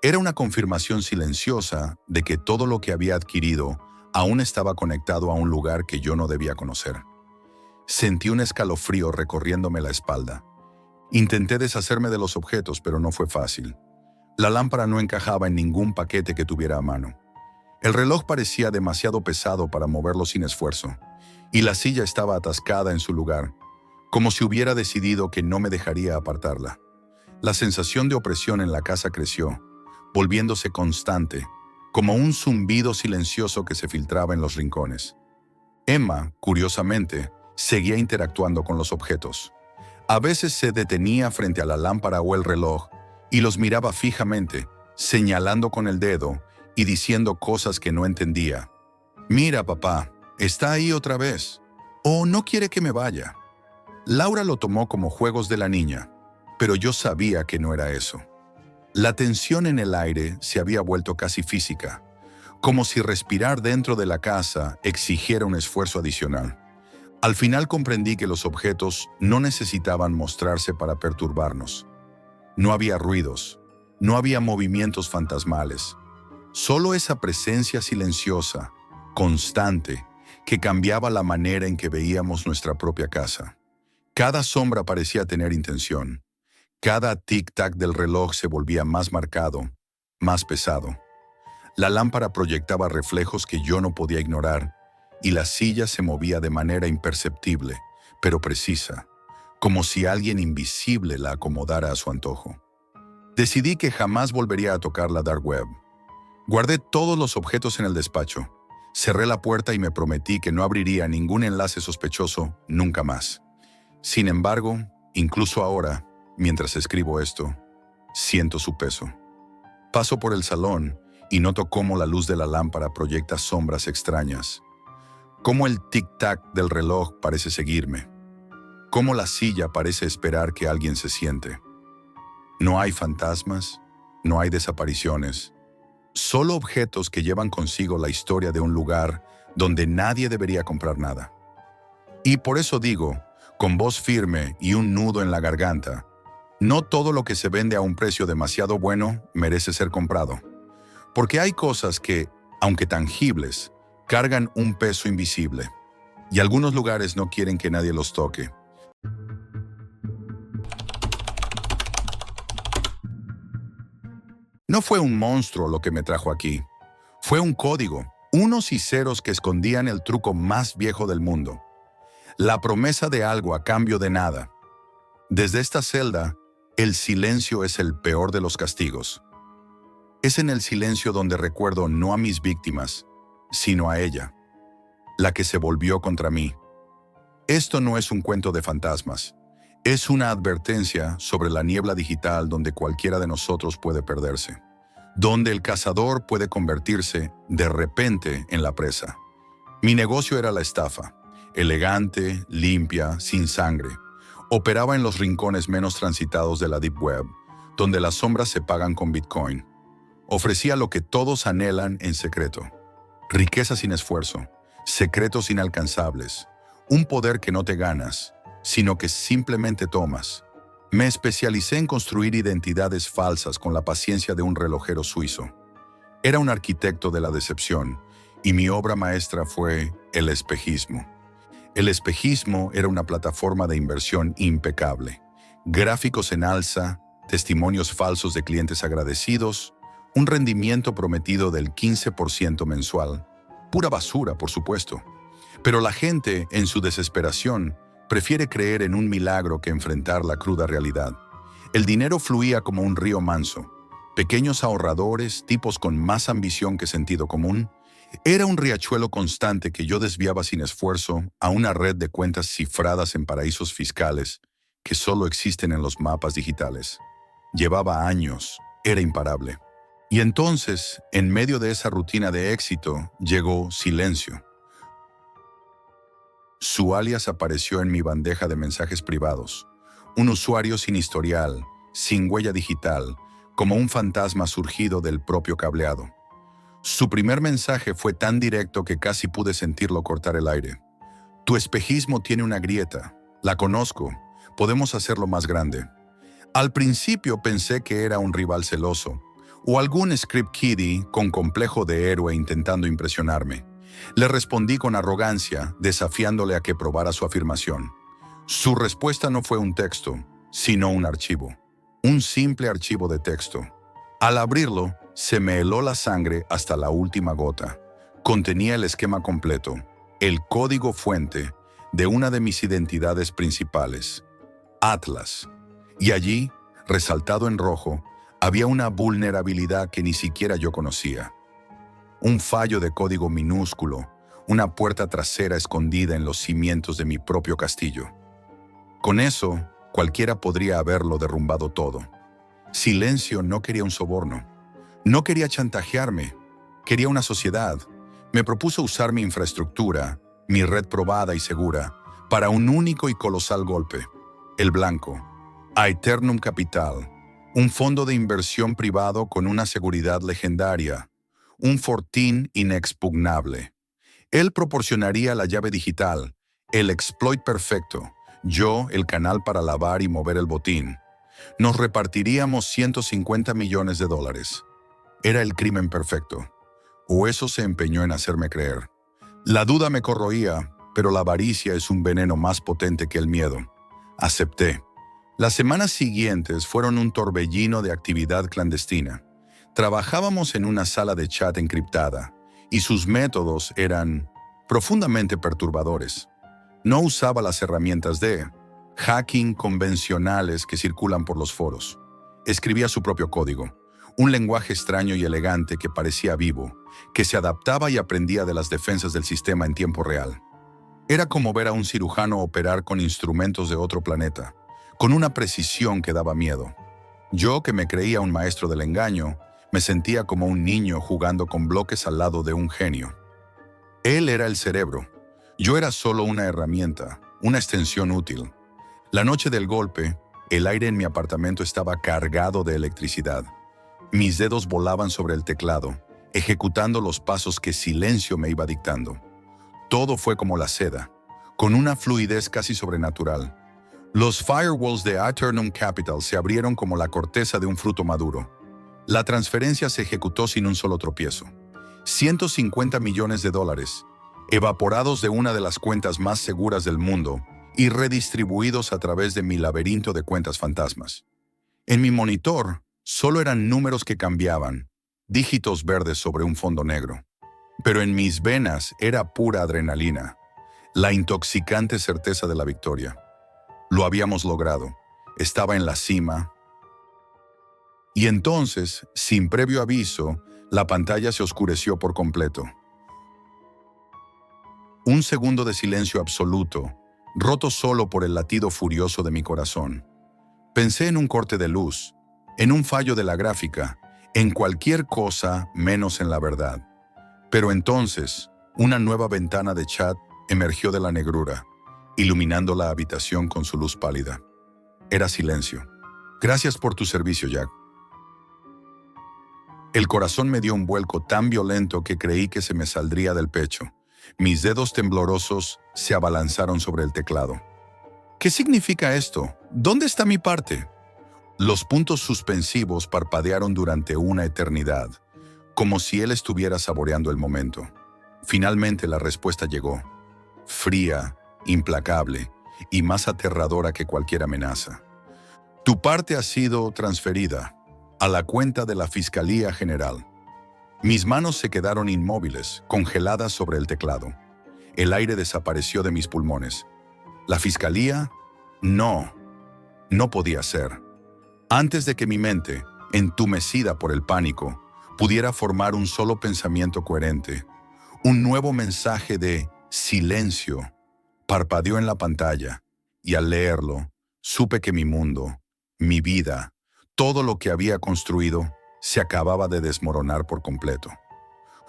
Era una confirmación silenciosa de que todo lo que había adquirido aún estaba conectado a un lugar que yo no debía conocer. Sentí un escalofrío recorriéndome la espalda. Intenté deshacerme de los objetos, pero no fue fácil. La lámpara no encajaba en ningún paquete que tuviera a mano. El reloj parecía demasiado pesado para moverlo sin esfuerzo, y la silla estaba atascada en su lugar, como si hubiera decidido que no me dejaría apartarla. La sensación de opresión en la casa creció, volviéndose constante, como un zumbido silencioso que se filtraba en los rincones. Emma, curiosamente, seguía interactuando con los objetos. A veces se detenía frente a la lámpara o el reloj y los miraba fijamente, señalando con el dedo y diciendo cosas que no entendía. «Mira, papá, está ahí otra vez». «Oh, no quiere que me vaya». Laura lo tomó como juegos de la niña, pero yo sabía que no era eso. La tensión en el aire se había vuelto casi física, como si respirar dentro de la casa exigiera un esfuerzo adicional. Al final comprendí que los objetos no necesitaban mostrarse para perturbarnos. No había ruidos, no había movimientos fantasmales, solo esa presencia silenciosa, constante, que cambiaba la manera en que veíamos nuestra propia casa. Cada sombra parecía tener intención. Cada tic-tac del reloj se volvía más marcado, más pesado. La lámpara proyectaba reflejos que yo no podía ignorar, y la silla se movía de manera imperceptible, pero precisa, como si alguien invisible la acomodara a su antojo. Decidí que jamás volvería a tocar la dark web. Guardé todos los objetos en el despacho, cerré la puerta y me prometí que no abriría ningún enlace sospechoso nunca más. Sin embargo, incluso ahora, mientras escribo esto, siento su peso. Paso por el salón y noto cómo la luz de la lámpara proyecta sombras extrañas, cómo el tic-tac del reloj parece seguirme, cómo la silla parece esperar que alguien se siente. No hay fantasmas, no hay desapariciones, solo objetos que llevan consigo la historia de un lugar donde nadie debería comprar nada. Y por eso digo, con voz firme y un nudo en la garganta: no todo lo que se vende a un precio demasiado bueno merece ser comprado. Porque hay cosas que, aunque tangibles, cargan un peso invisible. Y algunos lugares no quieren que nadie los toque. No fue un monstruo lo que me trajo aquí. Fue un código, unos y ceros que escondían el truco más viejo del mundo. La promesa de algo a cambio de nada. Desde esta celda, el silencio es el peor de los castigos. Es en el silencio donde recuerdo no a mis víctimas, sino a ella, la que se volvió contra mí. Esto no es un cuento de fantasmas. Es una advertencia sobre la niebla digital donde cualquiera de nosotros puede perderse, donde el cazador puede convertirse de repente en la presa. Mi negocio era la estafa, elegante, limpia, sin sangre. Operaba en los rincones menos transitados de la Deep Web, donde las sombras se pagan con Bitcoin. Ofrecía lo que todos anhelan en secreto: riqueza sin esfuerzo, secretos inalcanzables, un poder que no te ganas, sino que simplemente tomas. Me especialicé en construir identidades falsas con la paciencia de un relojero suizo. Era un arquitecto de la decepción, y mi obra maestra fue el espejismo. El espejismo era una plataforma de inversión impecable. Gráficos en alza, testimonios falsos de clientes agradecidos, un rendimiento prometido del 15% mensual. Pura basura, por supuesto. Pero la gente, en su desesperación, prefiere creer en un milagro que enfrentar la cruda realidad. El dinero fluía como un río manso. Pequeños ahorradores, tipos con más ambición que sentido común. Era un riachuelo constante que yo desviaba sin esfuerzo a una red de cuentas cifradas en paraísos fiscales que solo existen en los mapas digitales. Llevaba años, era imparable. Y entonces, en medio de esa rutina de éxito, llegó Silencio. Su alias apareció en mi bandeja de mensajes privados. Un usuario sin historial, sin huella digital, como un fantasma surgido del propio cableado. Su primer mensaje fue tan directo que casi pude sentirlo cortar el aire. Tu espejismo tiene una grieta. La conozco. Podemos hacerlo más grande. Al principio pensé que era un rival celoso, o algún script kiddie con complejo de héroe intentando impresionarme. Le respondí con arrogancia, desafiándole a que probara su afirmación. Su respuesta no fue un texto, sino un archivo. Un simple archivo de texto. Al abrirlo, se me heló la sangre hasta la última gota. Contenía el esquema completo, el código fuente de una de mis identidades principales, Atlas. Y allí, resaltado en rojo, había una vulnerabilidad que ni siquiera yo conocía. Un fallo de código minúsculo, una puerta trasera escondida en los cimientos de mi propio castillo. Con eso, cualquiera podría haberlo derrumbado todo. Silencio no quería un soborno. No quería chantajearme. Quería una sociedad. Me propuso usar mi infraestructura, mi red probada y segura, para un único y colosal golpe. El blanco. Aeternum Capital. Un fondo de inversión privado con una seguridad legendaria. Un fortín inexpugnable. Él proporcionaría la llave digital, el exploit perfecto, yo el canal para lavar y mover el botín. Nos repartiríamos $150 millones. Era el crimen perfecto. O eso se empeñó en hacerme creer. La duda me corroía, pero la avaricia es un veneno más potente que el miedo. Acepté. Las semanas siguientes fueron un torbellino de actividad clandestina. Trabajábamos en una sala de chat encriptada, y sus métodos eran profundamente perturbadores. No usaba las herramientas de hacking convencionales que circulan por los foros. Escribía su propio código, un lenguaje extraño y elegante que parecía vivo, que se adaptaba y aprendía de las defensas del sistema en tiempo real. Era como ver a un cirujano operar con instrumentos de otro planeta, con una precisión que daba miedo. Yo, que me creía un maestro del engaño, me sentía como un niño jugando con bloques al lado de un genio. Él era el cerebro. Yo era solo una herramienta, una extensión útil. La noche del golpe, el aire en mi apartamento estaba cargado de electricidad. Mis dedos volaban sobre el teclado, ejecutando los pasos que Silencio me iba dictando. Todo fue como la seda, con una fluidez casi sobrenatural. Los firewalls de Aeternum Capital se abrieron como la corteza de un fruto maduro. La transferencia se ejecutó sin un solo tropiezo. $150 millones, evaporados de una de las cuentas más seguras del mundo y redistribuidos a través de mi laberinto de cuentas fantasmas. En mi monitor, solo eran números que cambiaban, dígitos verdes sobre un fondo negro. Pero en mis venas era pura adrenalina, la intoxicante certeza de la victoria. Lo habíamos logrado. Estaba en la cima. Y entonces, sin previo aviso, la pantalla se oscureció por completo. Un segundo de silencio absoluto, roto solo por el latido furioso de mi corazón. Pensé en un corte de luz, en un fallo de la gráfica, en cualquier cosa menos en la verdad. Pero entonces, una nueva ventana de chat emergió de la negrura, iluminando la habitación con su luz pálida. Era Silencio. Gracias por tu servicio, Jack. El corazón me dio un vuelco tan violento que creí que se me saldría del pecho. Mis dedos temblorosos se abalanzaron sobre el teclado. ¿Qué significa esto? ¿Dónde está mi parte? Los puntos suspensivos parpadearon durante una eternidad, como si él estuviera saboreando el momento. Finalmente la respuesta llegó, fría, implacable y más aterradora que cualquier amenaza. Tu parte ha sido transferida a la cuenta de la Fiscalía General. Mis manos se quedaron inmóviles, congeladas sobre el teclado. El aire desapareció de mis pulmones. ¿La Fiscalía? No, no podía ser. Antes de que mi mente, entumecida por el pánico, pudiera formar un solo pensamiento coherente, un nuevo mensaje de silencio parpadeó en la pantalla, y al leerlo, supe que mi mundo, mi vida, todo lo que había construido, se acababa de desmoronar por completo.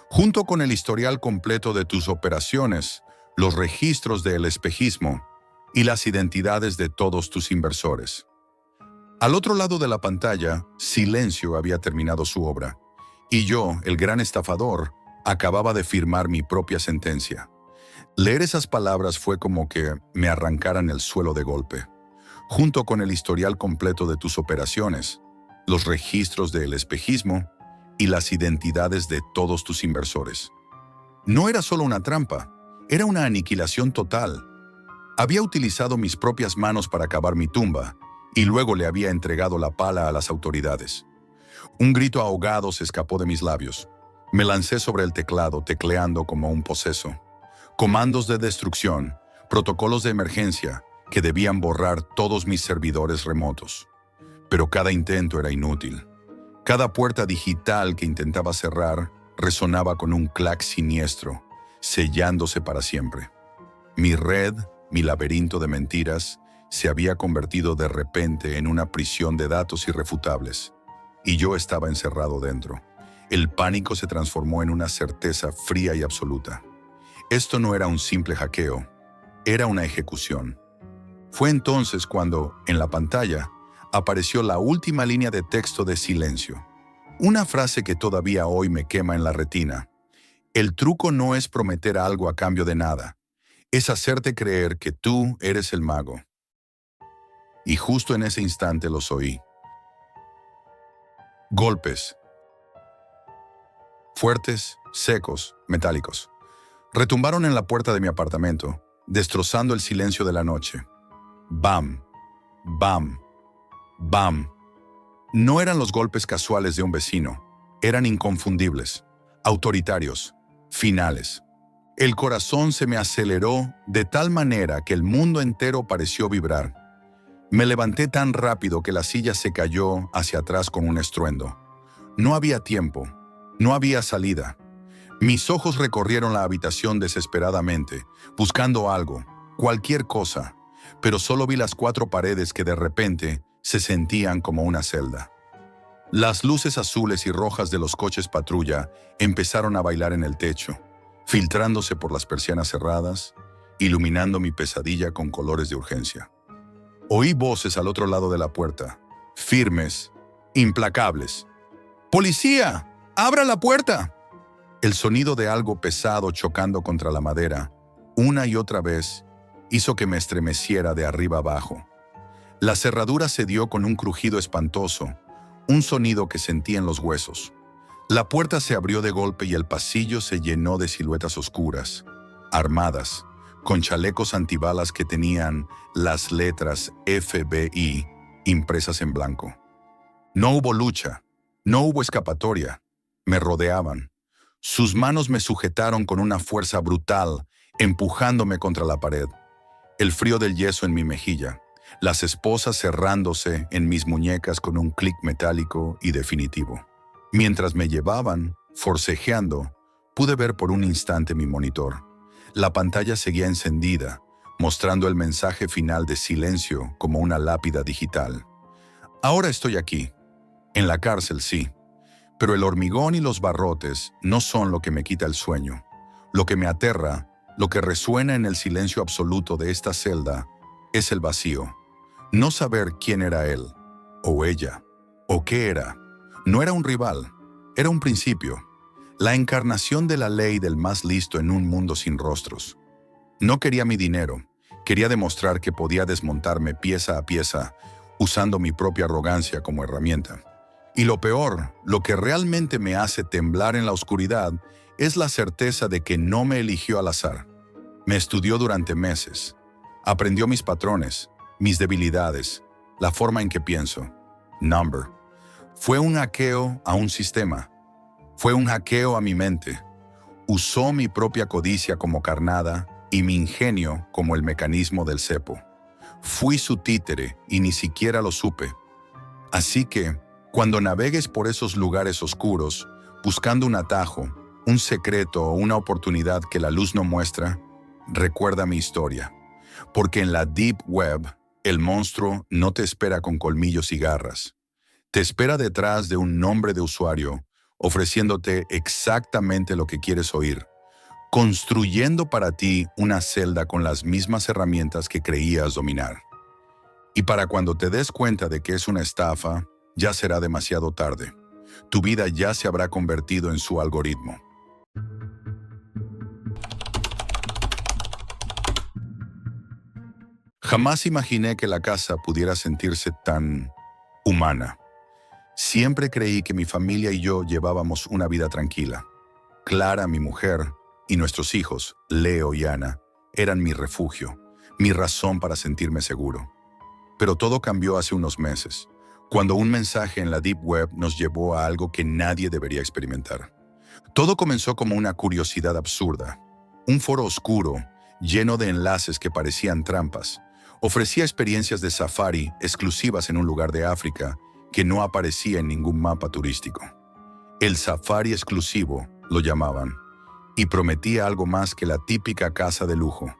Junto con el historial completo de tus operaciones, los registros del espejismo y las identidades de todos tus inversores. Al otro lado de la pantalla, silencio había terminado su obra, y yo, el gran estafador, acababa de firmar mi propia sentencia. Leer esas palabras fue como que me arrancaran el suelo de golpe. Junto con el historial completo de tus operaciones, los registros del espejismo y las identidades de todos tus inversores. No era solo una trampa, era una aniquilación total. Había utilizado mis propias manos para cavar mi tumba y luego le había entregado la pala a las autoridades. Un grito ahogado se escapó de mis labios. Me lancé sobre el teclado, tecleando como un poseso. Comandos de destrucción, protocolos de emergencia que debían borrar todos mis servidores remotos. Pero cada intento era inútil. Cada puerta digital que intentaba cerrar resonaba con un clac siniestro, sellándose para siempre. Mi red, mi laberinto de mentiras, se había convertido de repente en una prisión de datos irrefutables, y yo estaba encerrado dentro. El pánico se transformó en una certeza fría y absoluta. Esto no era un simple hackeo, era una ejecución. Fue entonces cuando, en la pantalla, apareció la última línea de texto de silencio. Una frase que todavía hoy me quema en la retina. El truco no es prometer algo a cambio de nada, es hacerte creer que tú eres el mago. Y justo en ese instante los oí. Golpes. Fuertes, secos, metálicos. Retumbaron en la puerta de mi apartamento, destrozando el silencio de la noche. Bam, bam, bam. No eran los golpes casuales de un vecino, eran inconfundibles, autoritarios, finales. El corazón se me aceleró de tal manera que el mundo entero pareció vibrar. Me levanté tan rápido que la silla se cayó hacia atrás con un estruendo. No había tiempo, no había salida. Mis ojos recorrieron la habitación desesperadamente, buscando algo, cualquier cosa, pero solo vi las 4 paredes que de repente se sentían como una celda. Las luces azules y rojas de los coches patrulla empezaron a bailar en el techo, filtrándose por las persianas cerradas, iluminando mi pesadilla con colores de urgencia. Oí voces al otro lado de la puerta, firmes, implacables. ¡Policía! ¡Abra la puerta! El sonido de algo pesado chocando contra la madera, una y otra vez, hizo que me estremeciera de arriba abajo. La cerradura se dio con un crujido espantoso, un sonido que sentí en los huesos. La puerta se abrió de golpe y el pasillo se llenó de siluetas oscuras, armadas, con chalecos antibalas que tenían las letras FBI impresas en blanco. No hubo lucha, no hubo escapatoria. Me rodeaban. Sus manos me sujetaron con una fuerza brutal, empujándome contra la pared. El frío del yeso en mi mejilla, las esposas cerrándose en mis muñecas con un clic metálico y definitivo. Mientras me llevaban, forcejeando, pude ver por un instante mi monitor. La pantalla seguía encendida, mostrando el mensaje final de silencio como una lápida digital. Ahora estoy aquí, en la cárcel, sí. Pero el hormigón y los barrotes no son lo que me quita el sueño. Lo que me aterra, lo que resuena en el silencio absoluto de esta celda, es el vacío. No saber quién era él, o ella, o qué era. No era un rival, era un principio. La encarnación de la ley del más listo en un mundo sin rostros. No quería mi dinero, Quería demostrar que podía desmontarme pieza a pieza, usando mi propia arrogancia como herramienta. Y lo peor, lo que realmente me hace temblar en la oscuridad, es la certeza de que no me eligió al azar. Me estudió durante meses. Aprendió mis patrones, mis debilidades, la forma en que pienso. Number. Fue un hackeo a un sistema. Fue un hackeo a mi mente. Usó mi propia codicia como carnada y mi ingenio como el mecanismo del cepo. Fui su títere y ni siquiera lo supe. Así que, cuando navegues por esos lugares oscuros, buscando un atajo, un secreto o una oportunidad que la luz no muestra, recuerda mi historia. Porque en la Deep Web, el monstruo no te espera con colmillos y garras. Te espera detrás de un nombre de usuario, ofreciéndote exactamente lo que quieres oír, construyendo para ti una celda con las mismas herramientas que creías dominar. Y para cuando te des cuenta de que es una estafa, ya será demasiado tarde. Tu vida ya se habrá convertido en su algoritmo. Jamás imaginé que la casa pudiera sentirse tan humana. Siempre creí que mi familia y yo llevábamos una vida tranquila. Clara, mi mujer, y nuestros hijos, Leo y Ana, eran mi refugio, mi razón para sentirme seguro. Pero todo cambió hace unos meses, cuando un mensaje en la Deep Web nos llevó a algo que nadie debería experimentar. Todo comenzó como una curiosidad absurda. Un foro oscuro, lleno de enlaces que parecían trampas, ofrecía experiencias de safari exclusivas en un lugar de África que no aparecía en ningún mapa turístico. El safari exclusivo, lo llamaban, y prometía algo más que la típica casa de lujo.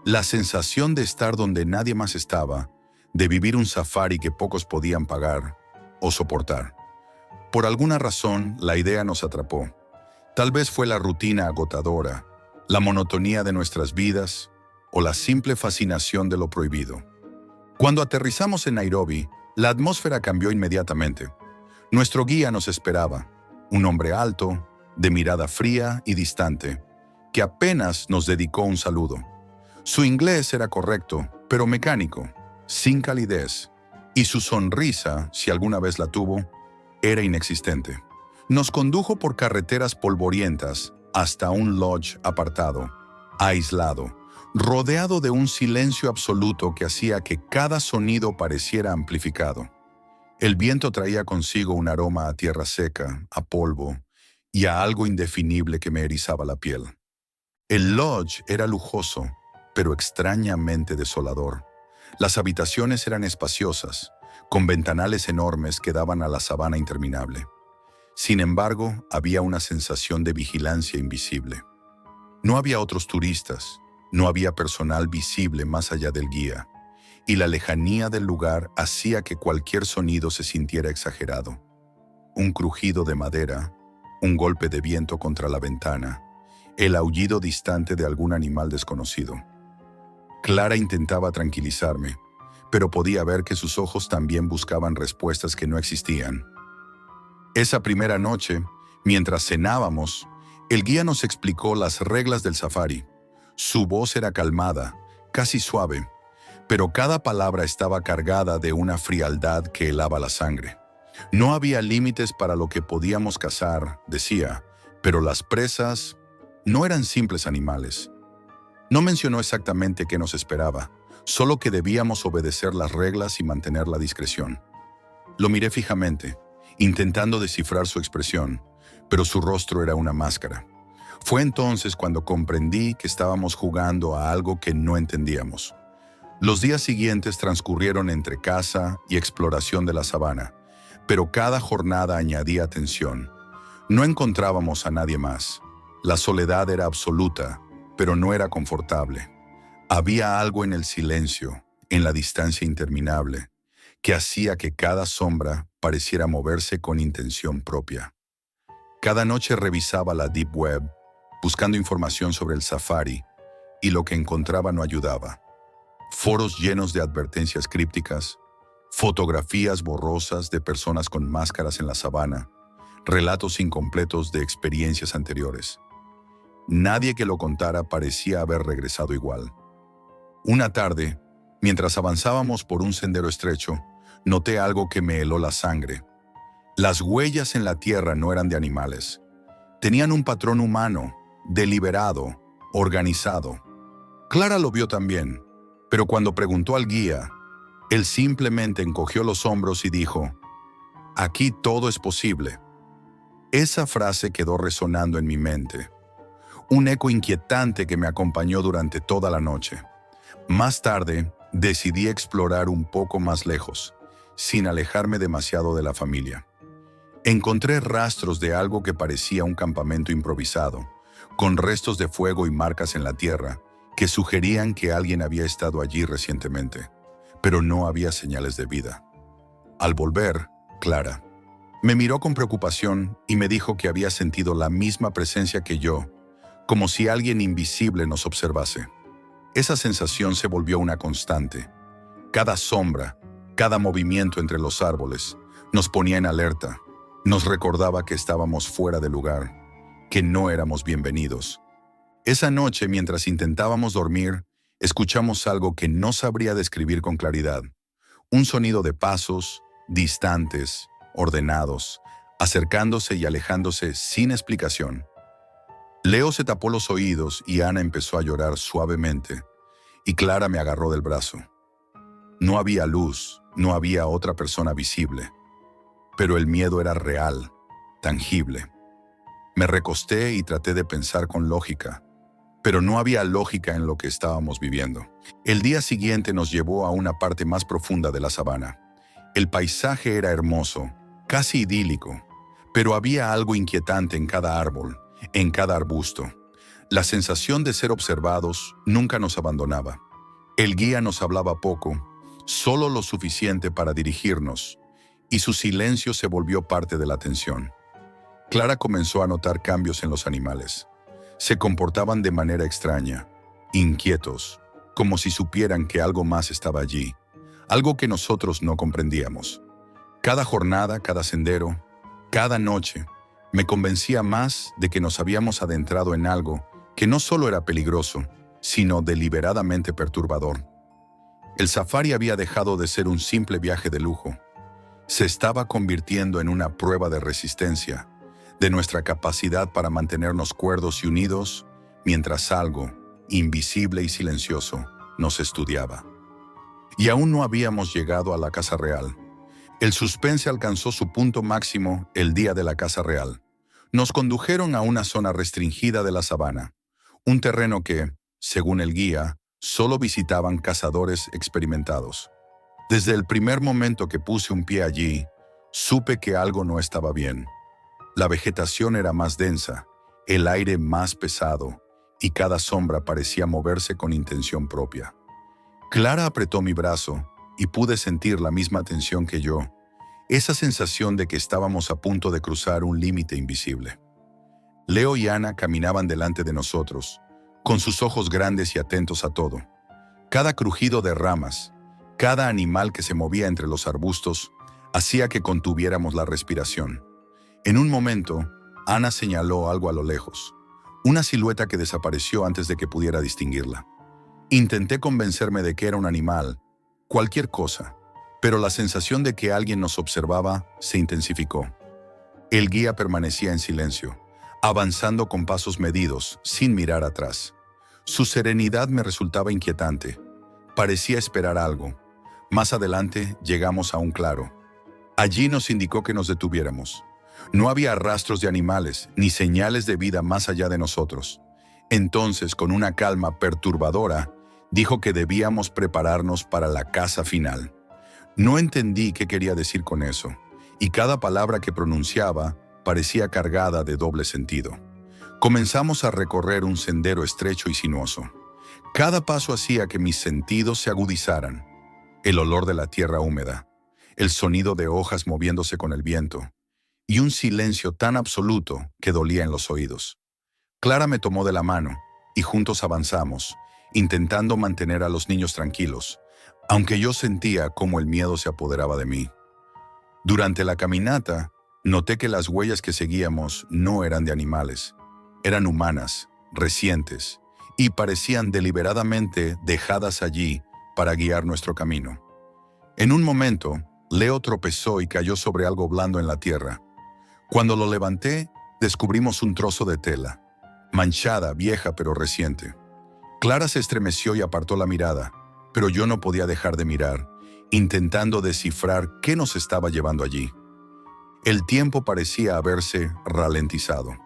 La sensación de estar donde nadie más estaba, de vivir un safari que pocos podían pagar o soportar. Por alguna razón, la idea nos atrapó. Tal vez fue la rutina agotadora, la monotonía de nuestras vidas o la simple fascinación de lo prohibido. Cuando aterrizamos en Nairobi, la atmósfera cambió inmediatamente. Nuestro guía nos esperaba, un hombre alto, de mirada fría y distante, que apenas nos dedicó un saludo. Su inglés era correcto, pero mecánico, sin calidez, y su sonrisa, si alguna vez la tuvo, era inexistente. Nos condujo por carreteras polvorientas hasta un lodge apartado, aislado, rodeado de un silencio absoluto que hacía que cada sonido pareciera amplificado. El viento traía consigo un aroma a tierra seca, a polvo y a algo indefinible que me erizaba la piel. El lodge era lujoso, pero extrañamente desolador. Las habitaciones eran espaciosas, con ventanales enormes que daban a la sabana interminable. Sin embargo, había una sensación de vigilancia invisible. No había otros turistas, no había personal visible más allá del guía, y la lejanía del lugar hacía que cualquier sonido se sintiera exagerado. Un crujido de madera, un golpe de viento contra la ventana, el aullido distante de algún animal desconocido. Clara intentaba tranquilizarme, pero podía ver que sus ojos también buscaban respuestas que no existían. Esa primera noche, mientras cenábamos, el guía nos explicó las reglas del safari. Su voz era calmada, casi suave, pero cada palabra estaba cargada de una frialdad que helaba la sangre. No había límites para lo que podíamos cazar, decía, pero las presas no eran simples animales. No mencionó exactamente qué nos esperaba, solo que debíamos obedecer las reglas y mantener la discreción. Lo miré fijamente, intentando descifrar su expresión, pero su rostro era una máscara. Fue entonces cuando comprendí que estábamos jugando a algo que no entendíamos. Los días siguientes transcurrieron entre caza y exploración de la sabana, pero cada jornada añadía tensión. No encontrábamos a nadie más. La soledad era absoluta, pero no era confortable. Había algo en el silencio, en la distancia interminable, que hacía que cada sombra pareciera moverse con intención propia. Cada noche revisaba la Deep Web, buscando información sobre el safari, y lo que encontraba no ayudaba. Foros llenos de advertencias crípticas, fotografías borrosas de personas con máscaras en la sabana, relatos incompletos de experiencias anteriores. Nadie que lo contara parecía haber regresado igual. Una tarde, mientras avanzábamos por un sendero estrecho, noté algo que me heló la sangre. Las huellas en la tierra no eran de animales. Tenían un patrón humano, deliberado, organizado. Clara lo vio también, pero cuando preguntó al guía, él simplemente encogió los hombros y dijo: «Aquí todo es posible». Esa frase quedó resonando en mi mente, un eco inquietante que me acompañó durante toda la noche. Más tarde, decidí explorar un poco más lejos, sin alejarme demasiado de la familia. Encontré rastros de algo que parecía un campamento improvisado, con restos de fuego y marcas en la tierra, que sugerían que alguien había estado allí recientemente, pero no había señales de vida. Al volver, Clara me miró con preocupación y me dijo que había sentido la misma presencia que yo, como si alguien invisible nos observase. Esa sensación se volvió una constante. Cada sombra, cada movimiento entre los árboles, nos ponía en alerta, nos recordaba que estábamos fuera de lugar, que no éramos bienvenidos. Esa noche, mientras intentábamos dormir, escuchamos algo que no sabría describir con claridad. Un sonido de pasos, distantes, ordenados, acercándose y alejándose sin explicación. Leo se tapó los oídos y Ana empezó a llorar suavemente, y Clara me agarró del brazo. No había luz, no había otra persona visible, pero el miedo era real, tangible. Me recosté y traté de pensar con lógica, pero no había lógica en lo que estábamos viviendo. El día siguiente nos llevó a una parte más profunda de la sabana. El paisaje era hermoso, casi idílico, pero había algo inquietante en cada árbol, en cada arbusto. La sensación de ser observados nunca nos abandonaba. El guía nos hablaba poco, solo lo suficiente para dirigirnos, y su silencio se volvió parte de la atención. Clara comenzó a notar cambios en los animales. Se comportaban de manera extraña, inquietos, como si supieran que algo más estaba allí, algo que nosotros no comprendíamos. Cada jornada, cada sendero, cada noche, me convencía más de que nos habíamos adentrado en algo que no solo era peligroso, sino deliberadamente perturbador. El safari había dejado de ser un simple viaje de lujo. Se estaba convirtiendo en una prueba de resistencia, de nuestra capacidad para mantenernos cuerdos y unidos, mientras algo, invisible y silencioso, nos estudiaba. Y aún no habíamos llegado a la Casa Real. El suspense alcanzó su punto máximo el día de la Casa Real. Nos condujeron a una zona restringida de la sabana, un terreno que, según el guía, solo visitaban cazadores experimentados. Desde el primer momento que puse un pie allí, supe que algo no estaba bien. La vegetación era más densa, el aire más pesado, y cada sombra parecía moverse con intención propia. Clara apretó mi brazo y pude sentir la misma tensión que yo, esa sensación de que estábamos a punto de cruzar un límite invisible. Leo y Ana caminaban delante de nosotros, con sus ojos grandes y atentos a todo. Cada crujido de ramas, cada animal que se movía entre los arbustos, hacía que contuviéramos la respiración. En un momento, Ana señaló algo a lo lejos, una silueta que desapareció antes de que pudiera distinguirla. Intenté convencerme de que era un animal, cualquier cosa, pero la sensación de que alguien nos observaba se intensificó. El guía permanecía en silencio, avanzando con pasos medidos, sin mirar atrás. Su serenidad me resultaba inquietante. Parecía esperar algo. Más adelante llegamos a un claro. Allí nos indicó que nos detuviéramos. No había rastros de animales, ni señales de vida más allá de nosotros. Entonces, con una calma perturbadora, dijo que debíamos prepararnos para la caza final. No entendí qué quería decir con eso, y cada palabra que pronunciaba parecía cargada de doble sentido. Comenzamos a recorrer un sendero estrecho y sinuoso. Cada paso hacía que mis sentidos se agudizaran. El olor de la tierra húmeda, el sonido de hojas moviéndose con el viento, y un silencio tan absoluto que dolía en los oídos. Clara me tomó de la mano, y juntos avanzamos, intentando mantener a los niños tranquilos, aunque yo sentía cómo el miedo se apoderaba de mí. Durante la caminata, noté que las huellas que seguíamos no eran de animales, eran humanas, recientes, y parecían deliberadamente dejadas allí para guiar nuestro camino. En un momento, Leo tropezó y cayó sobre algo blando en la tierra. Cuando lo levanté, descubrimos un trozo de tela, manchada, vieja pero reciente. Clara se estremeció y apartó la mirada, pero yo no podía dejar de mirar, intentando descifrar qué nos estaba llevando allí. El tiempo parecía haberse ralentizado.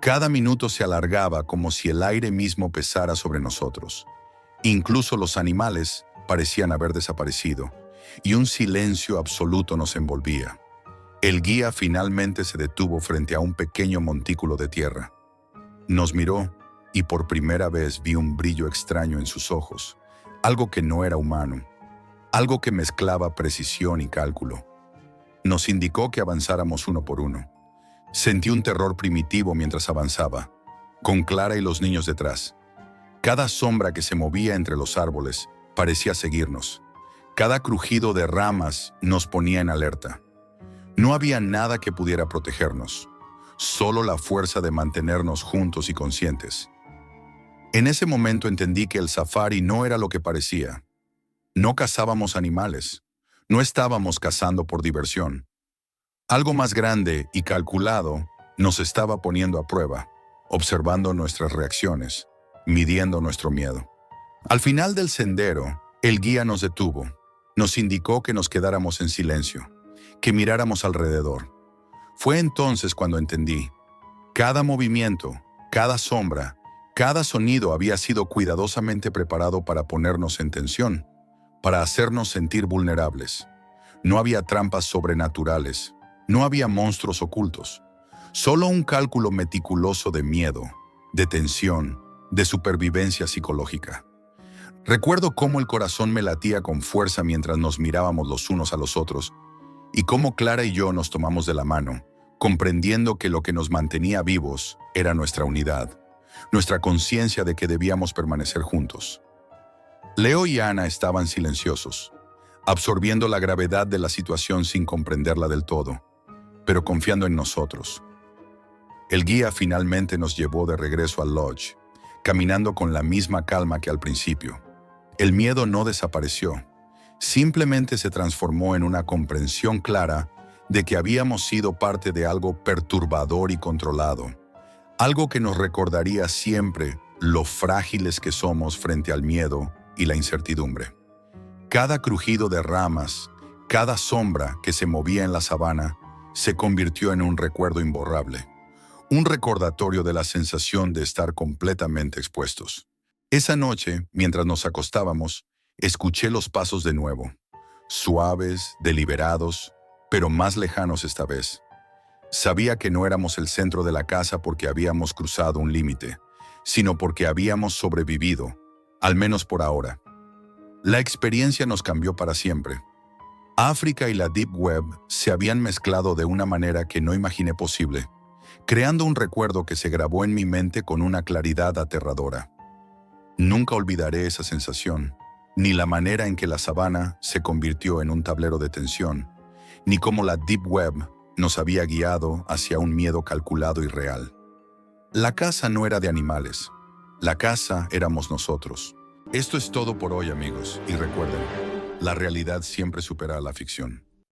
Cada minuto se alargaba como si el aire mismo pesara sobre nosotros. Incluso los animales parecían haber desaparecido, y un silencio absoluto nos envolvía. El guía finalmente se detuvo frente a un pequeño montículo de tierra. Nos miró y por primera vez vi un brillo extraño en sus ojos, algo que no era humano, algo que mezclaba precisión y cálculo. Nos indicó que avanzáramos uno por uno. Sentí un terror primitivo mientras avanzaba, con Clara y los niños detrás. Cada sombra que se movía entre los árboles parecía seguirnos. Cada crujido de ramas nos ponía en alerta. No había nada que pudiera protegernos, solo la fuerza de mantenernos juntos y conscientes. En ese momento entendí que el safari no era lo que parecía. No cazábamos animales, no estábamos cazando por diversión. Algo más grande y calculado nos estaba poniendo a prueba, observando nuestras reacciones, midiendo nuestro miedo. Al final del sendero, el guía nos detuvo. Nos indicó que nos quedáramos en silencio, que miráramos alrededor. Fue entonces cuando entendí. Cada movimiento, cada sombra, cada sonido había sido cuidadosamente preparado para ponernos en tensión, para hacernos sentir vulnerables. No había trampas sobrenaturales, no había monstruos ocultos, solo un cálculo meticuloso de miedo, de tensión, de supervivencia psicológica. Recuerdo cómo el corazón me latía con fuerza mientras nos mirábamos los unos a los otros, y cómo Clara y yo nos tomamos de la mano, comprendiendo que lo que nos mantenía vivos era nuestra unidad, nuestra conciencia de que debíamos permanecer juntos. Leo y Ana estaban silenciosos, absorbiendo la gravedad de la situación sin comprenderla del todo, pero confiando en nosotros. El guía finalmente nos llevó de regreso al lodge, caminando con la misma calma que al principio. El miedo no desapareció, simplemente se transformó en una comprensión clara de que habíamos sido parte de algo perturbador y controlado, algo que nos recordaría siempre lo frágiles que somos frente al miedo y la incertidumbre. Cada crujido de ramas, cada sombra que se movía en la sabana, se convirtió en un recuerdo imborrable, un recordatorio de la sensación de estar completamente expuestos. Esa noche, mientras nos acostábamos, escuché los pasos de nuevo, suaves, deliberados, pero más lejanos esta vez. Sabía que no éramos el centro de la casa porque habíamos cruzado un límite, sino porque habíamos sobrevivido, al menos por ahora. La experiencia nos cambió para siempre. África y la Deep Web se habían mezclado de una manera que no imaginé posible, creando un recuerdo que se grabó en mi mente con una claridad aterradora. Nunca olvidaré esa sensación, ni la manera en que la sabana se convirtió en un tablero de tensión, ni cómo la Deep Web nos había guiado hacia un miedo calculado y real. La casa no era de animales, la casa éramos nosotros. Esto es todo por hoy, amigos, y recuerden, la realidad siempre supera a la ficción.